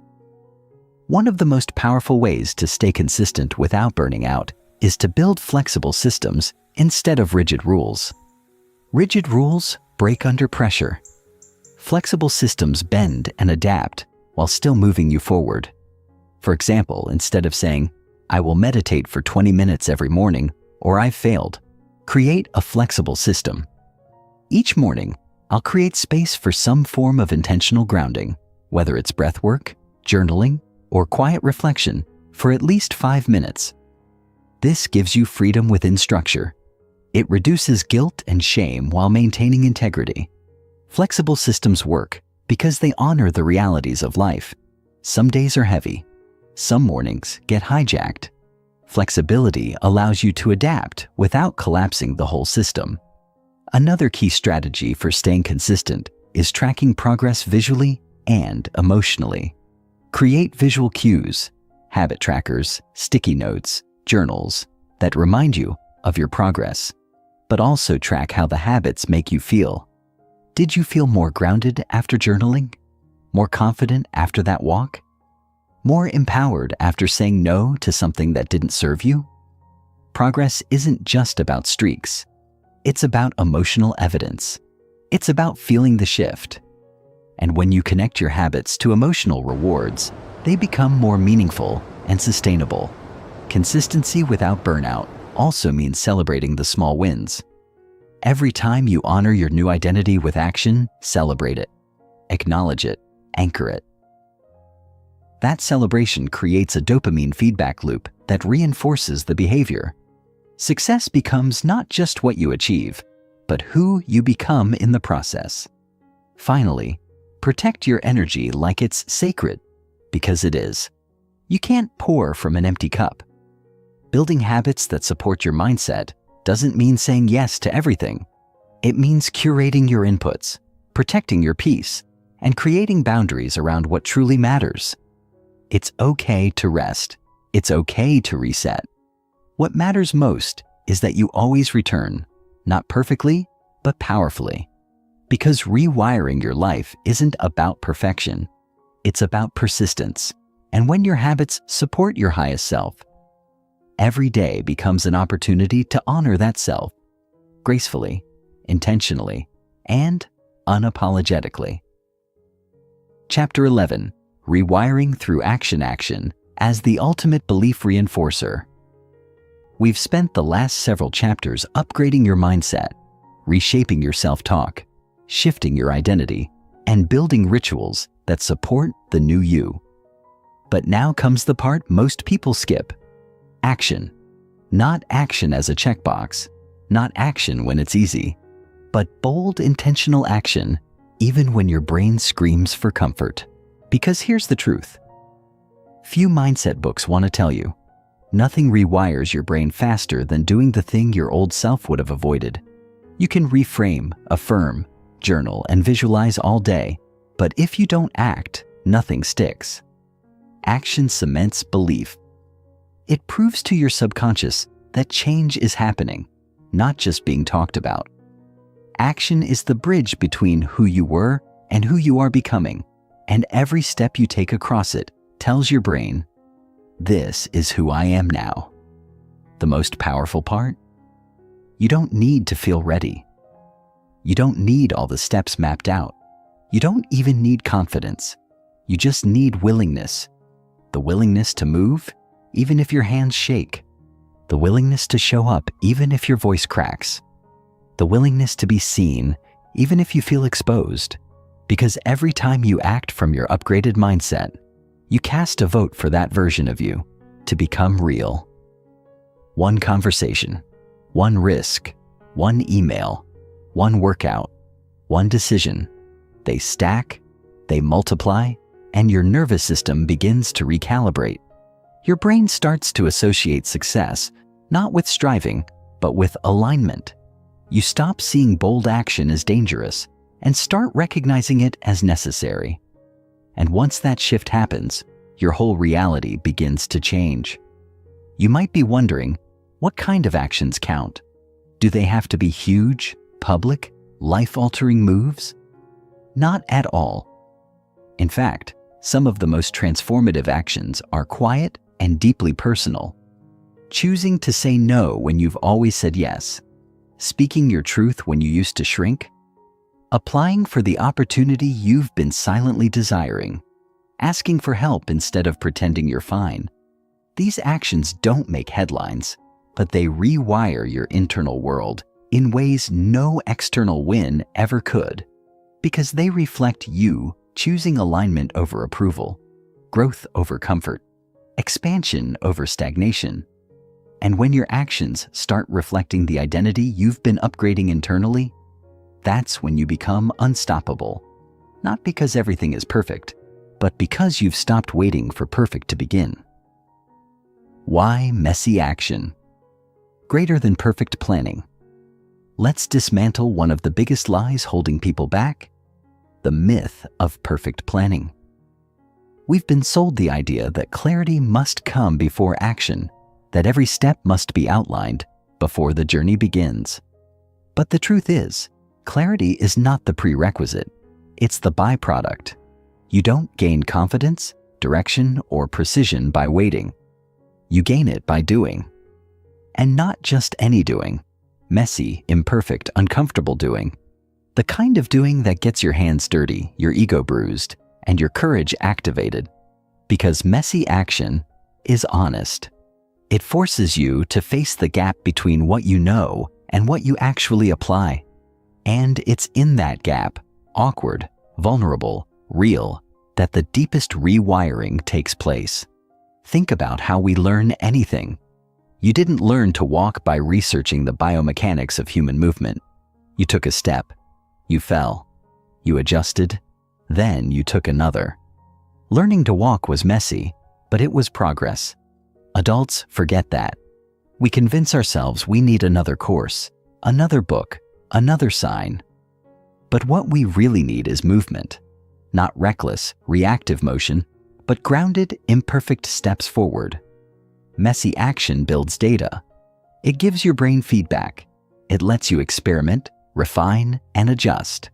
One of the most powerful ways to stay consistent without burning out is to build flexible systems instead of rigid rules. Rigid rules break under pressure. Flexible systems bend and adapt while still moving you forward. For example, instead of saying, "I will meditate for 20 minutes every morning," or "I've failed," create a flexible system. Each morning, I'll create space for some form of intentional grounding, whether it's breath work, journaling, or quiet reflection, for at least 5 minutes. This gives you freedom within structure. It reduces guilt and shame while maintaining integrity. Flexible systems work because they honor the realities of life. Some days are heavy. Some mornings get hijacked. Flexibility allows you to adapt without collapsing the whole system. Another key strategy for staying consistent is tracking progress visually and emotionally. Create visual cues, habit trackers, sticky notes, journals that remind you of your progress, but also track how the habits make you feel. Did you feel more grounded after journaling? More confident after that walk? More empowered after saying no to something that didn't serve you? Progress isn't just about streaks. It's about emotional evidence. It's about feeling the shift. And when you connect your habits to emotional rewards, they become more meaningful and sustainable. Consistency without burnout also means celebrating the small wins. Every time you honor your new identity with action, celebrate it, acknowledge it, anchor it. That celebration creates a dopamine feedback loop that reinforces the behavior. Success becomes not just what you achieve, but who you become in the process. Finally, protect your energy like it's sacred, because it is. You can't pour from an empty cup. Building habits that support your mindset doesn't mean saying yes to everything. It means curating your inputs, protecting your peace, and creating boundaries around what truly matters. It's okay to rest. It's okay to reset. What matters most is that you always return, not perfectly, but powerfully. Because rewiring your life isn't about perfection. It's about persistence. And when your habits support your highest self, every day becomes an opportunity to honor that self, gracefully, intentionally, and unapologetically. Chapter 11, Rewiring Through Action as the Ultimate Belief Reinforcer. We've spent the last several chapters upgrading your mindset, reshaping your self-talk, shifting your identity, and building rituals that support the new you. But now comes the part most people skip. Action. Not action as a checkbox, not action when it's easy, but bold, intentional action, even when your brain screams for comfort. Because here's the truth. Few mindset books want to tell you, Nothing rewires your brain faster than doing the thing your old self would have avoided. You can reframe, affirm, journal, and visualize all day, but if you don't act, nothing sticks. Action cements belief. It proves to your subconscious that change is happening, not just being talked about. Action is the bridge between who you were and who you are becoming, and every step you take across it tells your brain, "This is who I am now." The most powerful part? You don't need to feel ready. You don't need all the steps mapped out. You don't even need confidence. You just need willingness. The willingness to move, even if your hands shake. The willingness to show up, even if your voice cracks. The willingness to be seen, even if you feel exposed. Because every time you act from your upgraded mindset, you cast a vote for that version of you to become real. One conversation, one risk, one email, one workout, one decision. They stack, they multiply, and your nervous system begins to recalibrate. Your brain starts to associate success, not with striving, but with alignment. You stop seeing bold action as dangerous and start recognizing it as necessary. And once that shift happens, your whole reality begins to change. You might be wondering, what kind of actions count? Do they have to be huge, public, life-altering moves? Not at all. In fact, some of the most transformative actions are quiet and deeply personal. Choosing to say no when you've always said yes. Speaking your truth when you used to shrink. Applying for the opportunity you've been silently desiring. Asking for help instead of pretending you're fine. These actions don't make headlines, but they rewire your internal world in ways no external win ever could, because they reflect you choosing alignment over approval, growth over comfort, expansion over stagnation. And when your actions start reflecting the identity you've been upgrading internally, that's when you become unstoppable. Not because everything is perfect, but because you've stopped waiting for perfect to begin. Why messy action? Greater than perfect planning. Let's dismantle one of the biggest lies holding people back: the myth of perfect planning. We've been sold the idea that clarity must come before action, that every step must be outlined before the journey begins. But the truth is, clarity is not the prerequisite, it's the byproduct. You don't gain confidence, direction, or precision by waiting. You gain it by doing. And not just any doing, messy, imperfect, uncomfortable doing. The kind of doing that gets your hands dirty, your ego bruised, and your courage activated. Because messy action is honest. It forces you to face the gap between what you know and what you actually apply. And it's in that gap, awkward, vulnerable, real, that the deepest rewiring takes place. Think about how we learn anything. You didn't learn to walk by researching the biomechanics of human movement. You took a step. You fell. You adjusted. Then you took another. Learning to walk was messy, but it was progress. Adults forget that. We convince ourselves we need another course, another book, another sign. But what we really need is movement. Not reckless, reactive motion, but grounded, imperfect steps forward. Messy action builds data. It gives your brain feedback. It lets you experiment, refine, and adjust.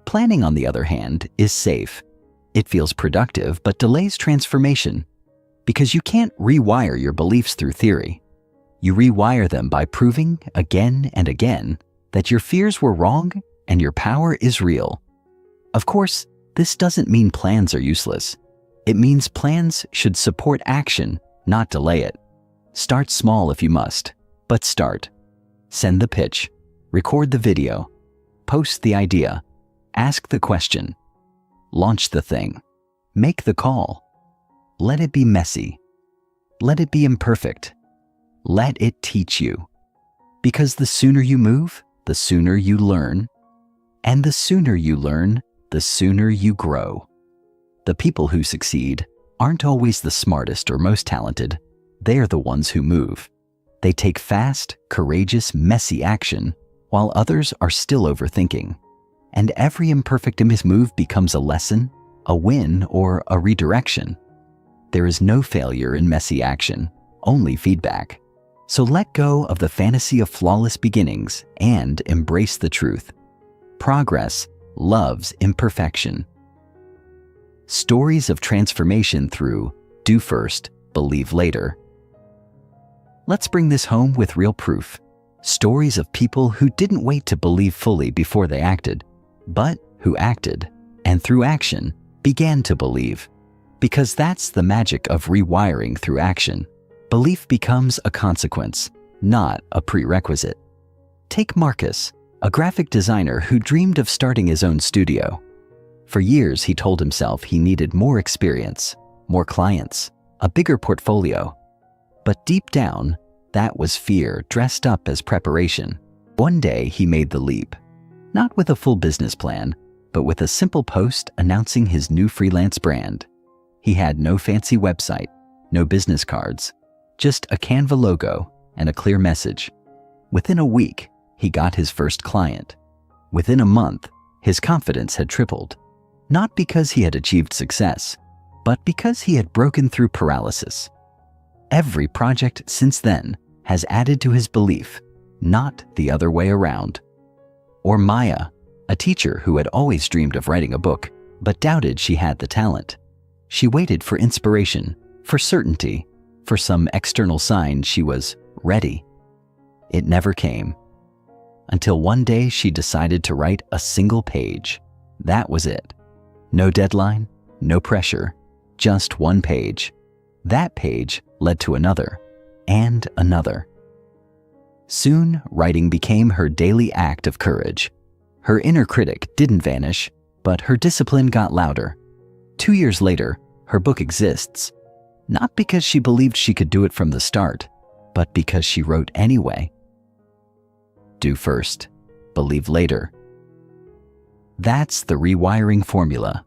Planning, on the other hand, is safe. It feels productive but delays transformation, because you can't rewire your beliefs through theory. You rewire them by proving again and again that your fears were wrong and your power is real. Of course, this doesn't mean plans are useless. It means plans should support action, not delay it. Start small if you must, but start. Send the pitch, record the video, post the idea, ask the question, launch the thing, make the call. Let it be messy. Let it be imperfect. Let it teach you. Because the sooner you move, the sooner you learn. And the sooner you learn, the sooner you grow. The people who succeed aren't always the smartest or most talented. They are the ones who move. They take fast, courageous, messy action, while others are still overthinking. And every imperfect move becomes a lesson, a win, or a redirection. There is no failure in messy action, only feedback. So let go of the fantasy of flawless beginnings and embrace the truth. Progress loves imperfection. Stories of transformation through do first, believe later. Let's bring this home with real proof. Stories of people who didn't wait to believe fully before they acted, but who acted, and through action, began to believe. Because that's the magic of rewiring through action. Belief becomes a consequence, not a prerequisite. Take Marcus, a graphic designer who dreamed of starting his own studio. For years, he told himself he needed more experience, more clients, a bigger portfolio. But deep down, that was fear dressed up as preparation. One day, he made the leap. Not with a full business plan, but with a simple post announcing his new freelance brand. He had no fancy website, no business cards, just a Canva logo and a clear message. Within a week, he got his first client. Within a month, his confidence had tripled. Not because he had achieved success, but because he had broken through paralysis. Every project since then has added to his belief, not the other way around. Or Maya, a teacher who had always dreamed of writing a book, but doubted she had the talent. She waited for inspiration, for certainty, for some external sign she was ready. It never came. Until one day she decided to write a single page. That was it. No deadline, no pressure, just one page. That page led to another, and another. Soon, writing became her daily act of courage. Her inner critic didn't vanish, but her discipline got louder. 2 years later, her book exists, not because she believed she could do it from the start, but because she wrote anyway. Do first, believe later. That's the rewiring formula.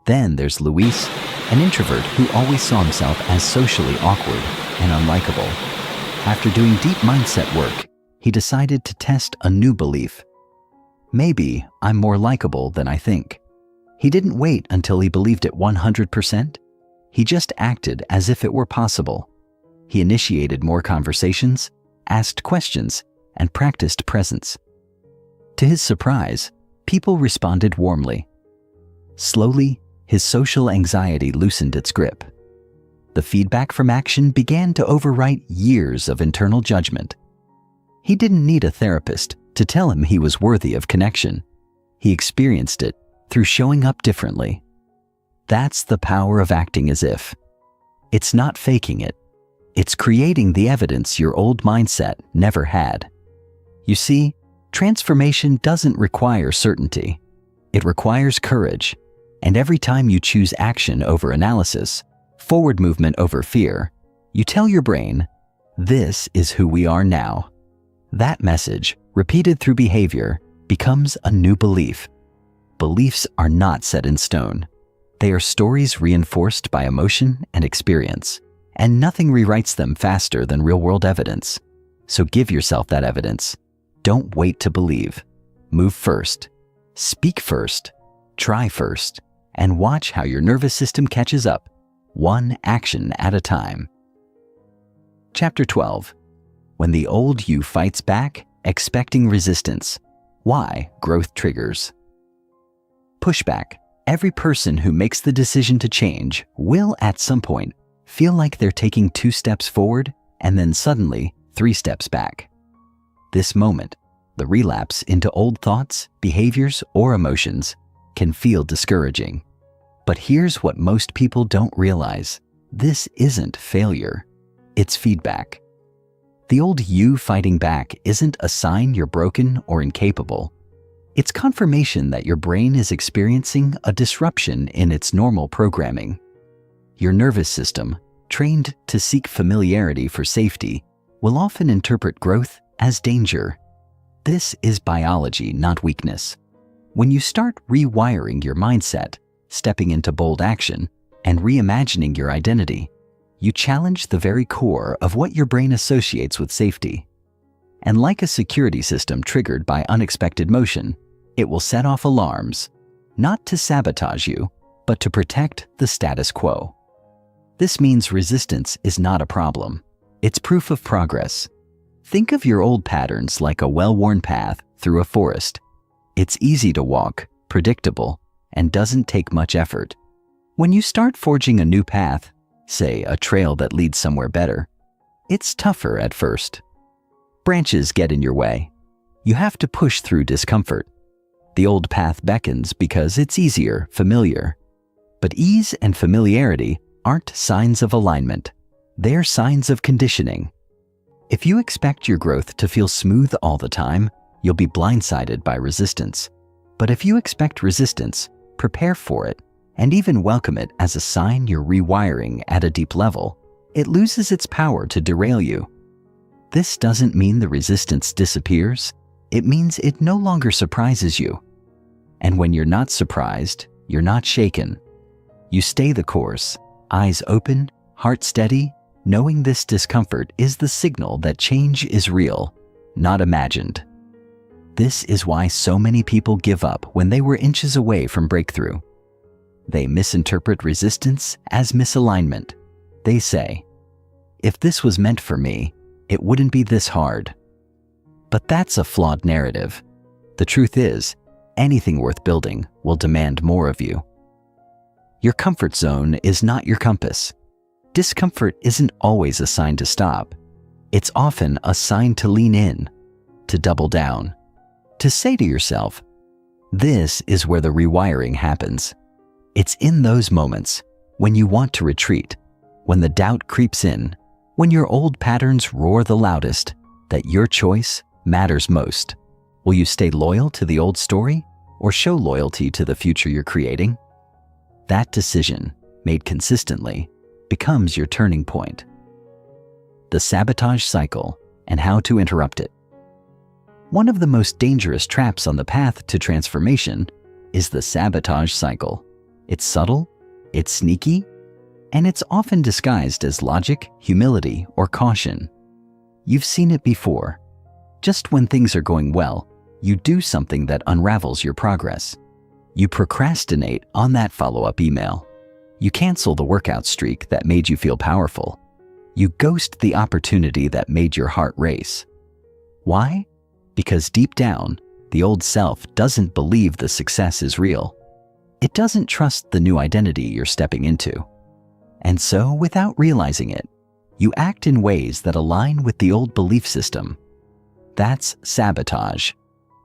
Then there's Luis, an introvert who always saw himself as socially awkward and unlikable. After doing deep mindset work, he decided to test a new belief. Maybe I'm more likable than I think. He didn't wait until he believed it 100%. He just acted as if it were possible. He initiated more conversations, asked questions, and practiced presence. To his surprise, people responded warmly. Slowly, his social anxiety loosened its grip. The feedback from action began to overwrite years of internal judgment. He didn't need a therapist to tell him he was worthy of connection. He experienced it through showing up differently. That's the power of acting as if. It's not faking it. It's creating the evidence your old mindset never had. You see, transformation doesn't require certainty. It requires courage. And every time you choose action over analysis, forward movement over fear, you tell your brain, this is who we are now. That message, repeated through behavior, becomes a new belief. Beliefs are not set in stone. They are stories reinforced by emotion and experience, and nothing rewrites them faster than real-world evidence. So give yourself that evidence. Don't wait to believe. Move first. Speak first. Try first. And watch how your nervous system catches up, one action at a time. Chapter 12. When the old you fights back, expecting resistance. Why growth triggers. Pushback. Every person who makes the decision to change will, at some point, feel like they're taking 2 steps forward and then suddenly 3 steps back. This moment, the relapse into old thoughts, behaviors, or emotions, can feel discouraging. But here's what most people don't realize. This isn't failure. It's feedback. The old you fighting back isn't a sign you're broken or incapable. It's confirmation that your brain is experiencing a disruption in its normal programming. Your nervous system, trained to seek familiarity for safety, will often interpret growth as danger. This is biology, not weakness. When you start rewiring your mindset, stepping into bold action, and reimagining your identity, You challenge the very core of what your brain associates with safety. And like a security system triggered by unexpected motion, it will set off alarms, not to sabotage you, but to protect the status quo. This means resistance is not a problem. It's proof of progress. Think of your old patterns like a well-worn path through a forest. It's easy to walk, predictable, and doesn't take much effort. When you start forging a new path, say a trail that leads somewhere better, it's tougher at first. Branches get in your way. You have to push through discomfort. The old path beckons because it's easier, familiar. But ease and familiarity aren't signs of alignment. They're signs of conditioning. If you expect your growth to feel smooth all the time, you'll be blindsided by resistance. But if you expect resistance, prepare for it, and even welcome it as a sign you're rewiring at a deep level, it loses its power to derail you. This doesn't mean the resistance disappears. It means it no longer surprises you. And when you're not surprised, you're not shaken. You stay the course, eyes open, heart steady, knowing this discomfort is the signal that change is real, not imagined. This is why so many people give up when they were inches away from breakthrough. They misinterpret resistance as misalignment. They say, if this was meant for me, it wouldn't be this hard. But that's a flawed narrative. The truth is, anything worth building will demand more of you. Your comfort zone is not your compass. Discomfort isn't always a sign to stop. It's often a sign to lean in, to double down, to say to yourself, this is where the rewiring happens. It's in those moments, when you want to retreat, when the doubt creeps in, when your old patterns roar the loudest, that your choice matters most. Will you stay loyal to the old story or show loyalty to the future you're creating? That decision, made consistently, becomes your turning point. The sabotage cycle and how to interrupt it. One of the most dangerous traps on the path to transformation is the sabotage cycle. It's subtle, it's sneaky, and it's often disguised as logic, humility, or caution. You've seen it before. Just when things are going well, you do something that unravels your progress. You procrastinate on that follow-up email. You cancel the workout streak that made you feel powerful. You ghost the opportunity that made your heart race. Why? Because deep down, the old self doesn't believe the success is real. It doesn't trust the new identity you're stepping into. And so, without realizing it, you act in ways that align with the old belief system. That's sabotage.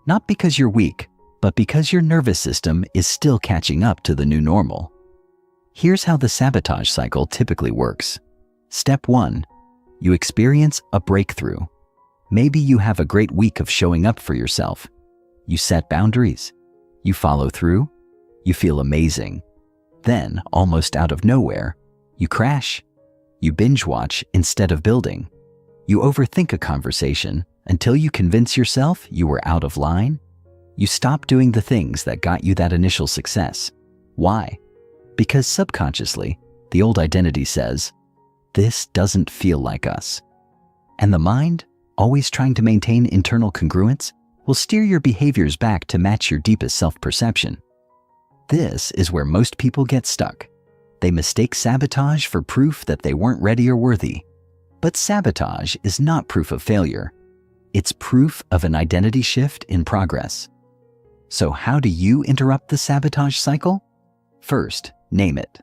Not because you're weak, but because your nervous system is still catching up to the new normal. Here's how the sabotage cycle typically works. Step 1. You experience a breakthrough. Maybe you have a great week of showing up for yourself. You set boundaries. You follow through. You feel amazing. Then, almost out of nowhere, you crash. You binge watch instead of building. You overthink a conversation until you convince yourself you were out of line. You stop doing the things that got you that initial success. Why? Because subconsciously, the old identity says, this doesn't feel like us. And the mind, always trying to maintain internal congruence, will steer your behaviors back to match your deepest self-perception. This is where most people get stuck. They mistake sabotage for proof that they weren't ready or worthy. But sabotage is not proof of failure. It's proof of an identity shift in progress. So how do you interrupt the sabotage cycle? First, name it.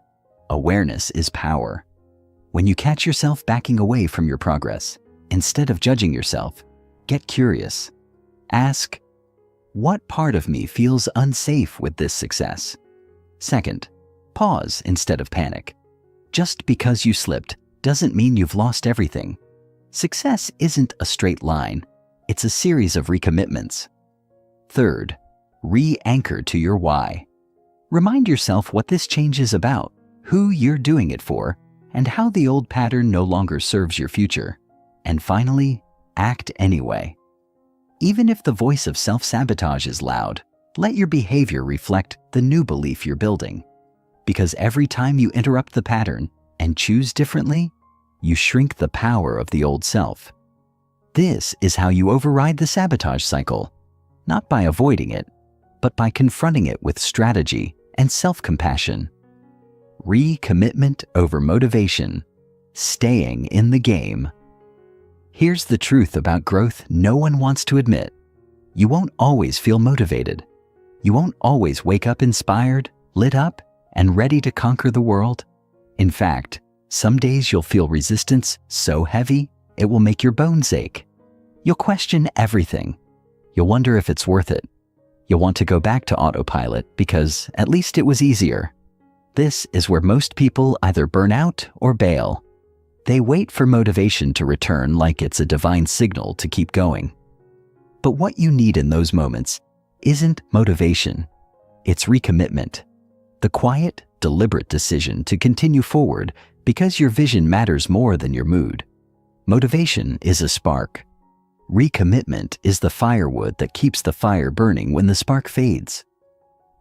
Awareness is power. When you catch yourself backing away from your progress, instead of judging yourself, get curious. Ask, what part of me feels unsafe with this success? Second, pause instead of panic. Just because you slipped doesn't mean you've lost everything. Success isn't a straight line. It's a series of recommitments. Third, re-anchor to your why. Remind yourself what this change is about, who you're doing it for, and how the old pattern no longer serves your future. And finally, act anyway. Even if the voice of self-sabotage is loud, let your behavior reflect the new belief you're building. Because every time you interrupt the pattern and choose differently, you shrink the power of the old self. This is how you override the sabotage cycle, not by avoiding it, but by confronting it with strategy and self-compassion. Recommitment over motivation, staying in the game. Here's the truth about growth no one wants to admit. You won't always feel motivated. You won't always wake up inspired, lit up, and ready to conquer the world. In fact, some days you'll feel resistance so heavy, it will make your bones ache. You'll question everything. You'll wonder if it's worth it. You'll want to go back to autopilot because at least it was easier. This is where most people either burn out or bail. They wait for motivation to return like it's a divine signal to keep going. But what you need in those moments isn't motivation. It's recommitment. The quiet, deliberate decision to continue forward because your vision matters more than your mood. Motivation is a spark. Recommitment is the firewood that keeps the fire burning when the spark fades.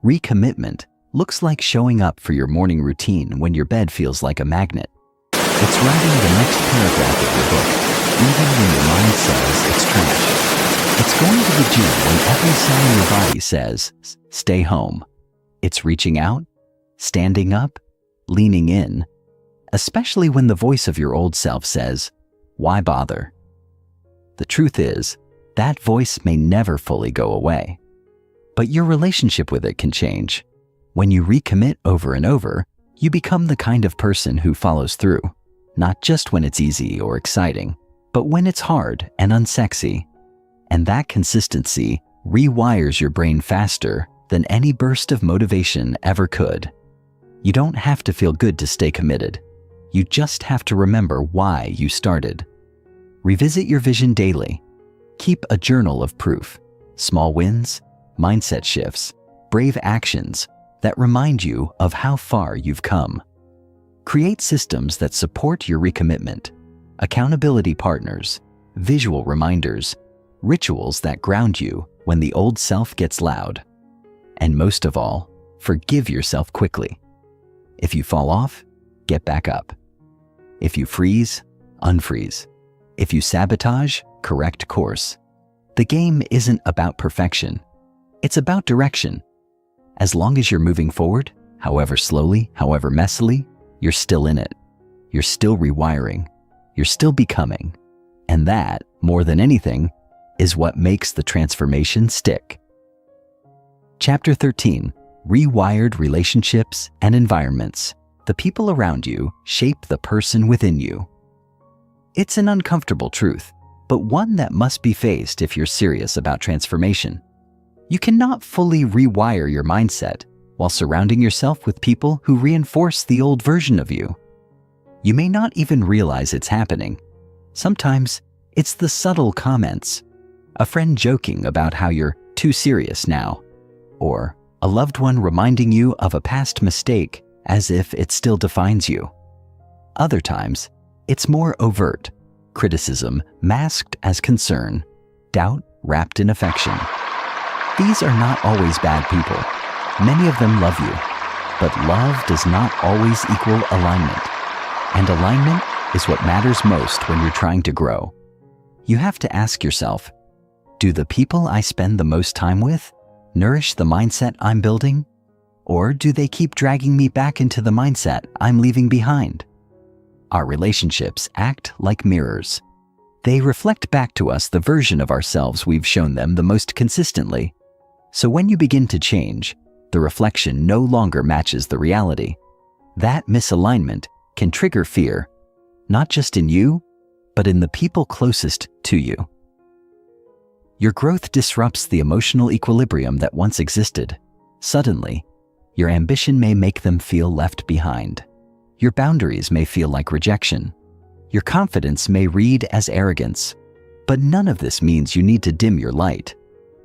Recommitment looks like showing up for your morning routine when your bed feels like a magnet. It's writing the next paragraph of your book, even when your mind says it's trash. It's going to the gym when every cell in your body says, stay home. It's reaching out, standing up, leaning in, especially when the voice of your old self says, why bother? The truth is, that voice may never fully go away. But your relationship with it can change. When you recommit over and over, you become the kind of person who follows through, not just when it's easy or exciting, but when it's hard and unsexy. And that consistency rewires your brain faster than any burst of motivation ever could. You don't have to feel good to stay committed. You just have to remember why you started. Revisit your vision daily. Keep a journal of proof, small wins, mindset shifts, brave actions that remind you of how far you've come. Create systems that support your recommitment, accountability partners, visual reminders, rituals that ground you when the old self gets loud. And most of all, forgive yourself quickly. If you fall off, get back up. If you freeze, unfreeze. If you sabotage, correct course. The game isn't about perfection. It's about direction. As long as you're moving forward, however slowly, however messily, you're still in it. You're still rewiring. You're still becoming. And that, more than anything, is what makes the transformation stick. Chapter 13, Rewired Relationships and Environments. The people around you shape the person within you. It's an uncomfortable truth, but one that must be faced if you're serious about transformation. You cannot fully rewire your mindset while surrounding yourself with people who reinforce the old version of you. You may not even realize it's happening. Sometimes it's the subtle comments, a friend joking about how you're too serious now, or a loved one reminding you of a past mistake as if it still defines you. Other times, it's more overt, criticism masked as concern, doubt wrapped in affection. These are not always bad people. Many of them love you, but love does not always equal alignment. And alignment is what matters most when you're trying to grow. You have to ask yourself, do the people I spend the most time with nourish the mindset I'm building? Or do they keep dragging me back into the mindset I'm leaving behind? Our relationships act like mirrors. They reflect back to us the version of ourselves we've shown them the most consistently. So when you begin to change, the reflection no longer matches the reality. That misalignment can trigger fear, not just in you, but in the people closest to you. Your growth disrupts the emotional equilibrium that once existed. Suddenly, your ambition may make them feel left behind. Your boundaries may feel like rejection. Your confidence may read as arrogance. But none of this means you need to dim your light.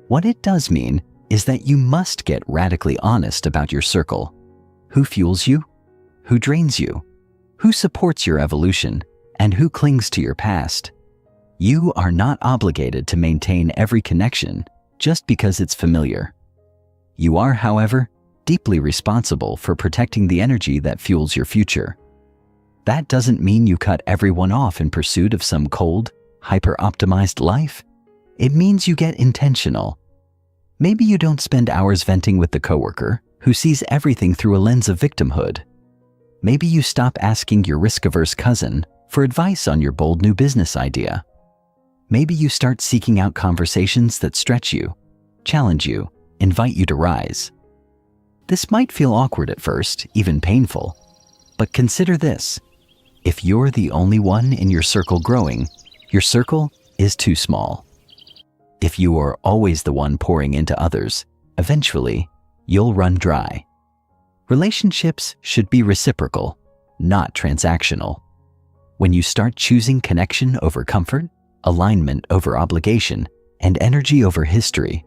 What it does mean is that you must get radically honest about your circle. Who fuels you? Who drains you? Who supports your evolution? And who clings to your past? You are not obligated to maintain every connection just because it's familiar. You are, however, deeply responsible for protecting the energy that fuels your future. That doesn't mean you cut everyone off in pursuit of some cold, hyper-optimized life. It means you get intentional. Maybe you don't spend hours venting with the coworker who sees everything through a lens of victimhood. Maybe you stop asking your risk-averse cousin for advice on your bold new business idea. Maybe you start seeking out conversations that stretch you, challenge you, invite you to rise. This might feel awkward at first, even painful, but consider this. If you're the only one in your circle growing, your circle is too small. If you are always the one pouring into others, eventually, you'll run dry. Relationships should be reciprocal, not transactional. When you start choosing connection over comfort, alignment over obligation, and energy over history,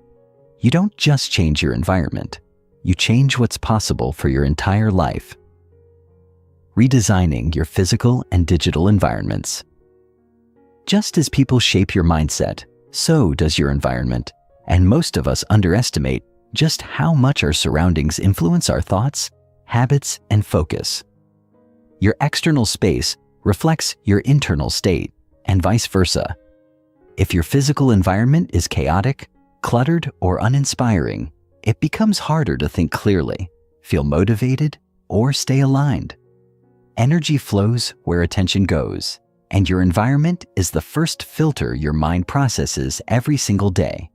you don't just change your environment, you change what's possible for your entire life. Redesigning your physical and digital environments. Just as people shape your mindset, so does your environment, and most of us underestimate just how much our surroundings influence our thoughts, habits, and focus. Your external space reflects your internal state, and vice versa. If your physical environment is chaotic, cluttered, or uninspiring, it becomes harder to think clearly, feel motivated, or stay aligned. Energy flows where attention goes, and your environment is the first filter your mind processes every single day.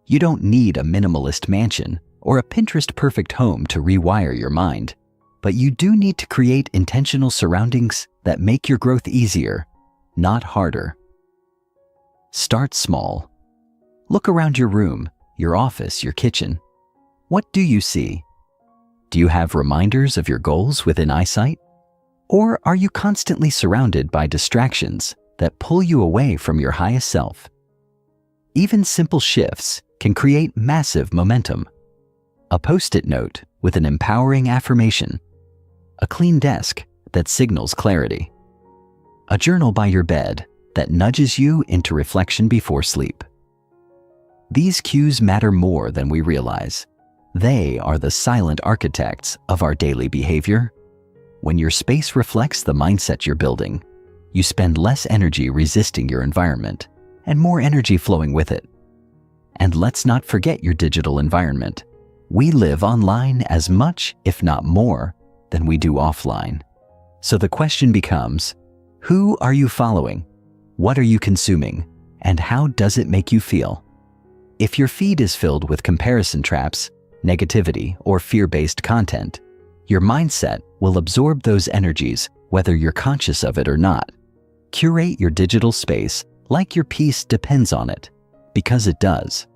You don't need a minimalist mansion or a Pinterest-perfect home to rewire your mind, but you do need to create intentional surroundings that make your growth easier, not harder. Start small. Look around your room, your office, your kitchen. What do you see? Do you have reminders of your goals within eyesight? Or are you constantly surrounded by distractions that pull you away from your highest self? Even simple shifts can create massive momentum. A Post-it note with an empowering affirmation, a clean desk that signals clarity, a journal by your bed that nudges you into reflection before sleep. These cues matter more than we realize. They are the silent architects of our daily behavior. When your space reflects the mindset you're building, you spend less energy resisting your environment and more energy flowing with it. And let's not forget your digital environment. We live online as much, if not more, than we do offline. So the question becomes, who are you following? What are you consuming? And how does it make you feel? If your feed is filled with comparison traps, negativity, or fear-based content, your mindset will absorb those energies whether you're conscious of it or not. Curate your digital space like your peace depends on it, because it does.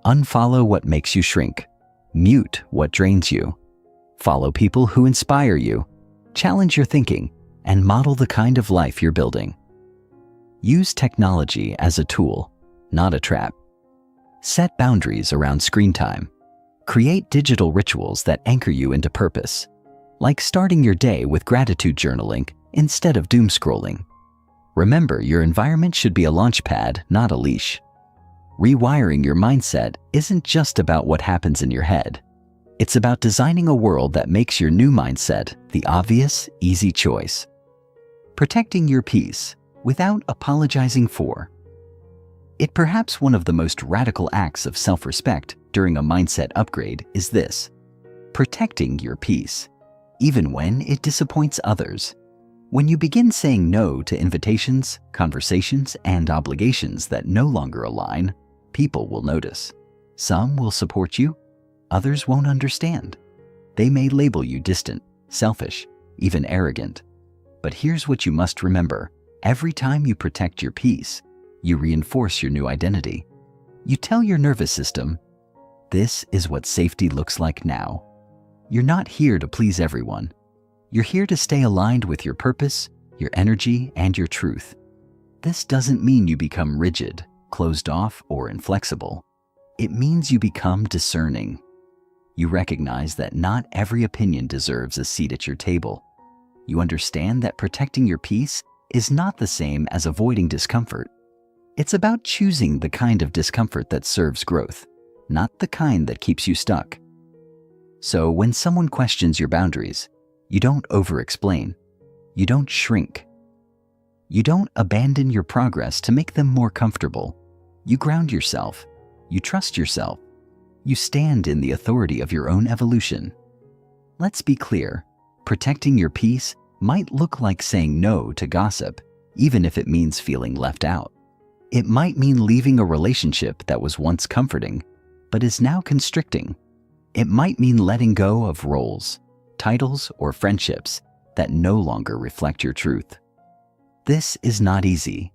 Unfollow what makes you shrink. Mute what drains you. Follow people who inspire you, challenge your thinking, and model the kind of life you're building. Use technology as a tool, not a trap. Set boundaries around screen time. Create digital rituals that anchor you into purpose, like starting your day with gratitude journaling instead of doom scrolling. Remember, your environment should be a launch pad, not a leash. Rewiring your mindset isn't just about what happens in your head. It's about designing a world that makes your new mindset the obvious, easy choice. Protecting your peace without apologizing for. It perhaps one of the most radical acts of self-respect during a mindset upgrade is this: protecting your peace, even when it disappoints others. When you begin saying no to invitations, conversations, and obligations that no longer align, people will notice. Some will support you, others won't understand. They may label you distant, selfish, even arrogant. But here's what you must remember. Every time you protect your peace, you reinforce your new identity. You tell your nervous system, this is what safety looks like now. You're not here to please everyone. You're here to stay aligned with your purpose, your energy, and your truth. This doesn't mean you become rigid, closed off, or inflexible. It means you become discerning. You recognize that not every opinion deserves a seat at your table. You understand that protecting your peace is not the same as avoiding discomfort. It's about choosing the kind of discomfort that serves growth, not the kind that keeps you stuck. So when someone questions your boundaries, you don't over-explain. You don't shrink. You don't abandon your progress to make them more comfortable. You ground yourself. You trust yourself. You stand in the authority of your own evolution. Let's be clear. Protecting your peace might look like saying no to gossip, even if it means feeling left out. It might mean leaving a relationship that was once comforting, but is now constricting. It might mean letting go of roles, titles, or friendships that no longer reflect your truth. This is not easy,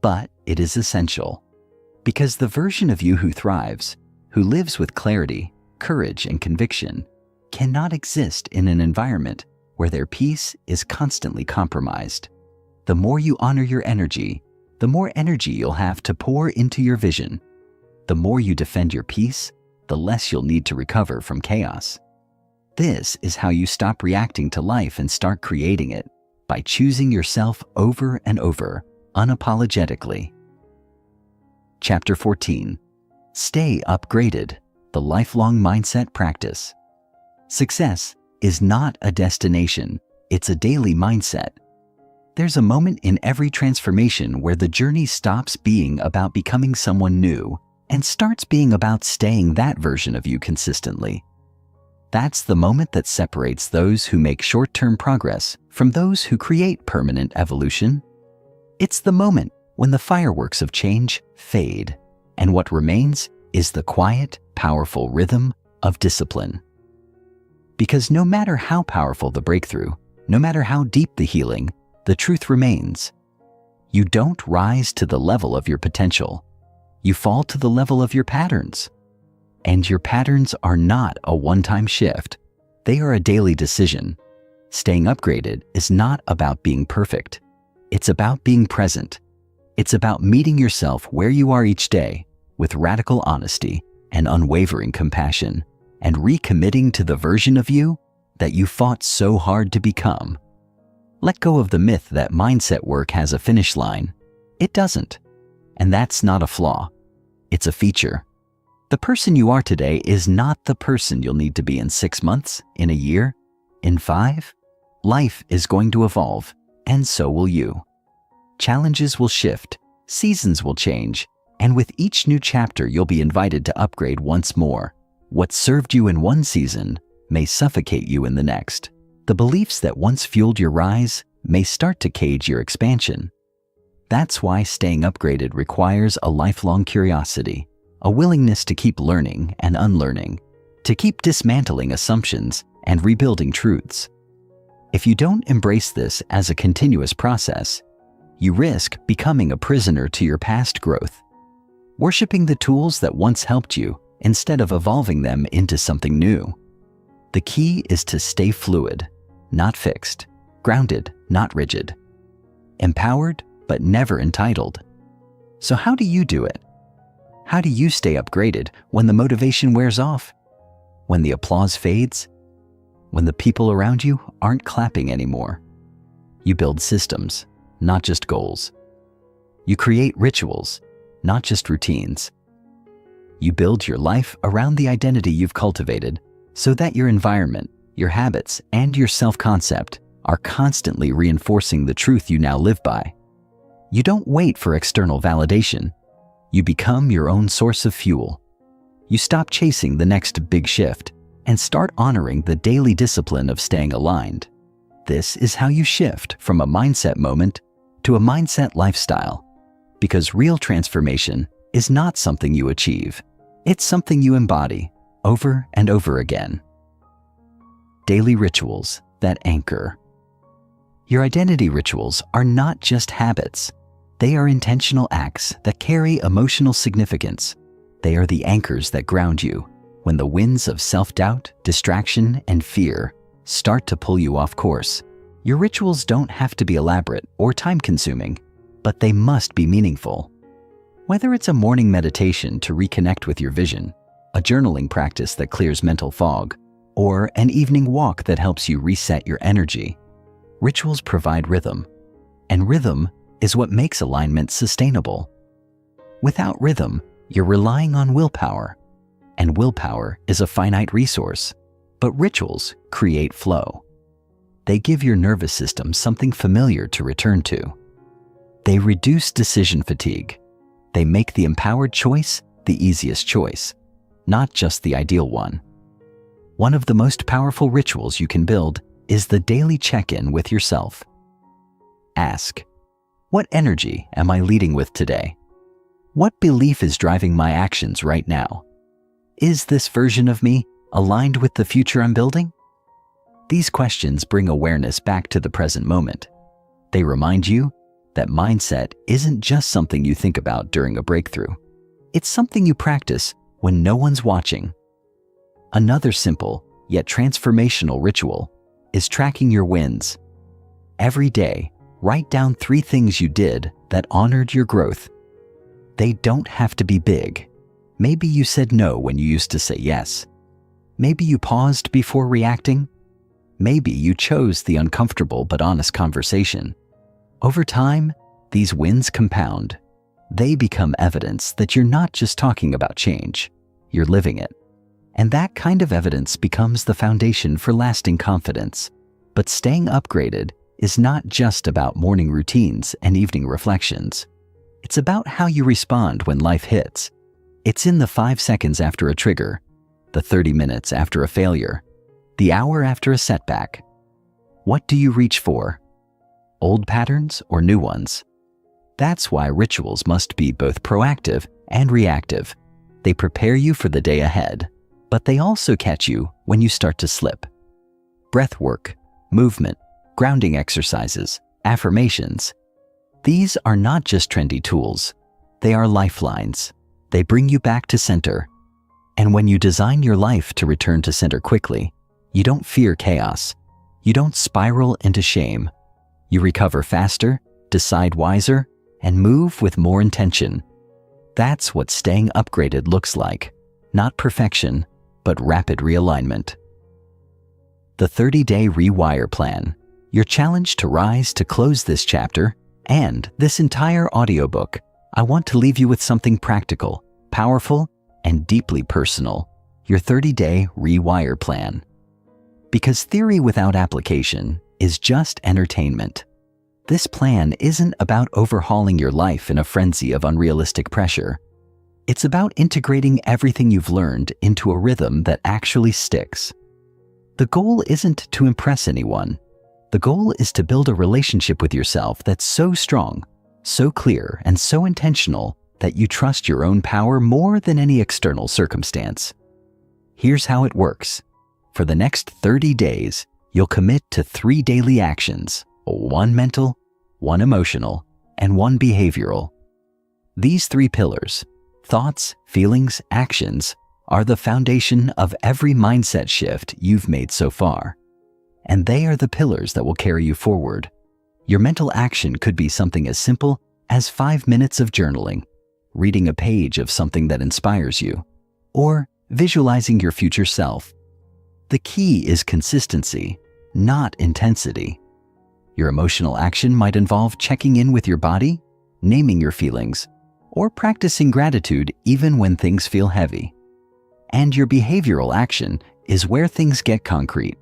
but it is essential. Because the version of you who thrives, who lives with clarity, courage, and conviction, cannot exist in an environment where their peace is constantly compromised. The more you honor your energy, the more energy you'll have to pour into your vision. The more you defend your peace, the less you'll need to recover from chaos. This is how you stop reacting to life and start creating it, by choosing yourself over and over, unapologetically. Chapter 14. Stay Upgraded, the lifelong mindset practice. Success is not a destination, it's a daily mindset. There's a moment in every transformation where the journey stops being about becoming someone new and starts being about staying that version of you consistently. That's the moment that separates those who make short-term progress from those who create permanent evolution. It's the moment when the fireworks of change fade, and what remains is the quiet, powerful rhythm of discipline. Because no matter how powerful the breakthrough, no matter how deep the healing, the truth remains. You don't rise to the level of your potential. You fall to the level of your patterns. And your patterns are not a one-time shift. They are a daily decision. Staying upgraded is not about being perfect. It's about being present. It's about meeting yourself where you are each day with radical honesty and unwavering compassion, and recommitting to the version of you that you fought so hard to become. Let go of the myth that mindset work has a finish line. It doesn't. And that's not a flaw. It's a feature. The person you are today is not the person you'll need to be in 6 months, in a year, in 5. Life is going to evolve, and so will you. Challenges will shift, seasons will change, and with each new chapter you'll be invited to upgrade once more. What served you in one season may suffocate you in the next. The beliefs that once fueled your rise may start to cage your expansion. That's why staying upgraded requires a lifelong curiosity, a willingness to keep learning and unlearning, to keep dismantling assumptions and rebuilding truths. If you don't embrace this as a continuous process, you risk becoming a prisoner to your past growth, worshiping the tools that once helped you instead of evolving them into something new. The key is to stay fluid, not fixed, grounded, not rigid, empowered, but never entitled. So how do you do it? How do you stay upgraded when the motivation wears off? When the applause fades? When the people around you aren't clapping anymore? You build systems, not just goals. You create rituals, not just routines. You build your life around the identity you've cultivated so that your environment, your habits, and your self-concept are constantly reinforcing the truth you now live by. You don't wait for external validation. You become your own source of fuel. You stop chasing the next big shift and start honoring the daily discipline of staying aligned. This is how you shift from a mindset moment to a mindset lifestyle. Because real transformation is not something you achieve. It's something you embody over and over again. Daily rituals that anchor. Your identity rituals are not just habits. They are intentional acts that carry emotional significance. They are the anchors that ground you when the winds of self-doubt, distraction, and fear start to pull you off course. Your rituals don't have to be elaborate or time-consuming, but they must be meaningful. Whether it's a morning meditation to reconnect with your vision, a journaling practice that clears mental fog, or an evening walk that helps you reset your energy, rituals provide rhythm, and rhythm is what makes alignment sustainable. Without rhythm, you're relying on willpower, and willpower is a finite resource, but rituals create flow. They give your nervous system something familiar to return to. They reduce decision fatigue. They make the empowered choice the easiest choice, not just the ideal one. One of the most powerful rituals you can build is the daily check-in with yourself. Ask, what energy am I leading with today? What belief is driving my actions right now? Is this version of me aligned with the future I'm building? These questions bring awareness back to the present moment. They remind you that mindset isn't just something you think about during a breakthrough. It's something you practice when no one's watching. Another simple yet transformational ritual is tracking your wins. Every day, write down 3 things you did that honored your growth. They don't have to be big. Maybe you said no when you used to say yes. Maybe you paused before reacting. Maybe you chose the uncomfortable but honest conversation. Over time, these wins compound. They become evidence that you're not just talking about change, you're living it. And that kind of evidence becomes the foundation for lasting confidence. But staying upgraded is not just about morning routines and evening reflections. It's about how you respond when life hits. It's in the 5 seconds after a trigger, the 30 minutes after a failure, the hour after a setback. What do you reach for? Old patterns or new ones? That's why rituals must be both proactive and reactive. They prepare you for the day ahead, but they also catch you when you start to slip. Breath work, movement, grounding exercises, affirmations. These are not just trendy tools. They are lifelines. They bring you back to center. And when you design your life to return to center quickly, you don't fear chaos. You don't spiral into shame. You recover faster, decide wiser, and move with more intention. That's what staying upgraded looks like. Not perfection, but rapid realignment. The 30-day Rewire plan, your challenge to rise to close this chapter and this entire audiobook. I want to leave you with something practical, powerful, and deeply personal, your 30-day Rewire plan. Because theory without application is just entertainment. This plan isn't about overhauling your life in a frenzy of unrealistic pressure. It's about integrating everything you've learned into a rhythm that actually sticks. The goal isn't to impress anyone. The goal is to build a relationship with yourself that's so strong, so clear, and so intentional that you trust your own power more than any external circumstance. Here's how it works. For the next 30 days, you'll commit to 3 daily actions, 1 mental, 1 emotional, and 1 behavioral. These 3 pillars, thoughts, feelings, actions, are the foundation of every mindset shift you've made so far. And they are the pillars that will carry you forward. Your mental action could be something as simple as 5 minutes of journaling, reading a page of something that inspires you, or visualizing your future self. The key is consistency, not intensity. Your emotional action might involve checking in with your body, naming your feelings, or practicing gratitude even when things feel heavy. And your behavioral action is where things get concrete.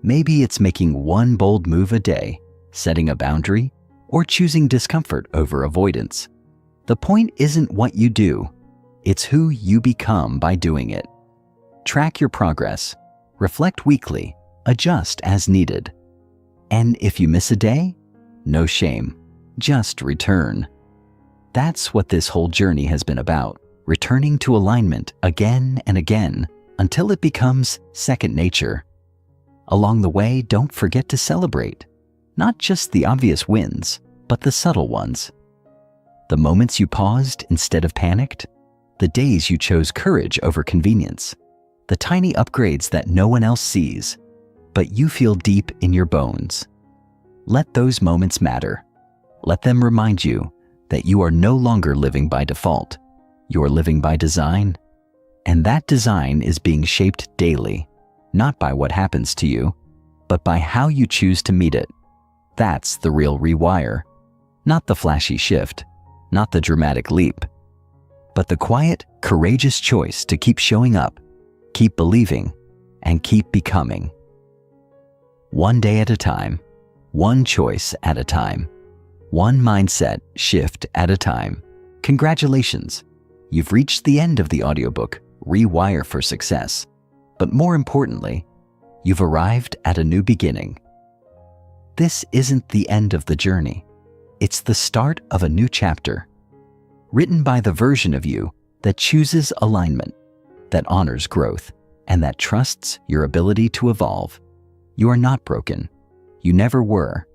Maybe it's making 1 bold move a day, setting a boundary, or choosing discomfort over avoidance. The point isn't what you do, it's who you become by doing it. Track your progress, reflect weekly, adjust as needed. And if you miss a day, no shame, just return. That's what this whole journey has been about, returning to alignment again and again until it becomes second nature. Along the way, don't forget to celebrate, not just the obvious wins, but the subtle ones. The moments you paused instead of panicked, the days you chose courage over convenience, the tiny upgrades that no one else sees, but you feel deep in your bones. Let those moments matter. Let them remind you that you are no longer living by default. You're living by design, and that design is being shaped daily, not by what happens to you, but by how you choose to meet it. That's the real rewire, not the flashy shift, not the dramatic leap, but the quiet, courageous choice to keep showing up, keep believing, and keep becoming. One day at a time, one choice at a time, one mindset shift at a time. Congratulations! You've reached the end of the audiobook, Rewire for Success. But more importantly, you've arrived at a new beginning. This isn't the end of the journey. It's the start of a new chapter, written by the version of you that chooses alignment, that honors growth, and that trusts your ability to evolve. You are not broken. You never were.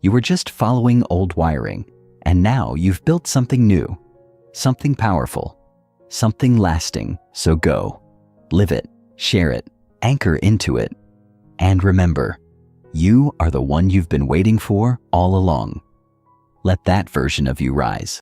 You were just following old wiring, and now you've built something new, something powerful, something lasting. So go, live it, share it, anchor into it, and remember, you are the one you've been waiting for all along. Let that version of you rise.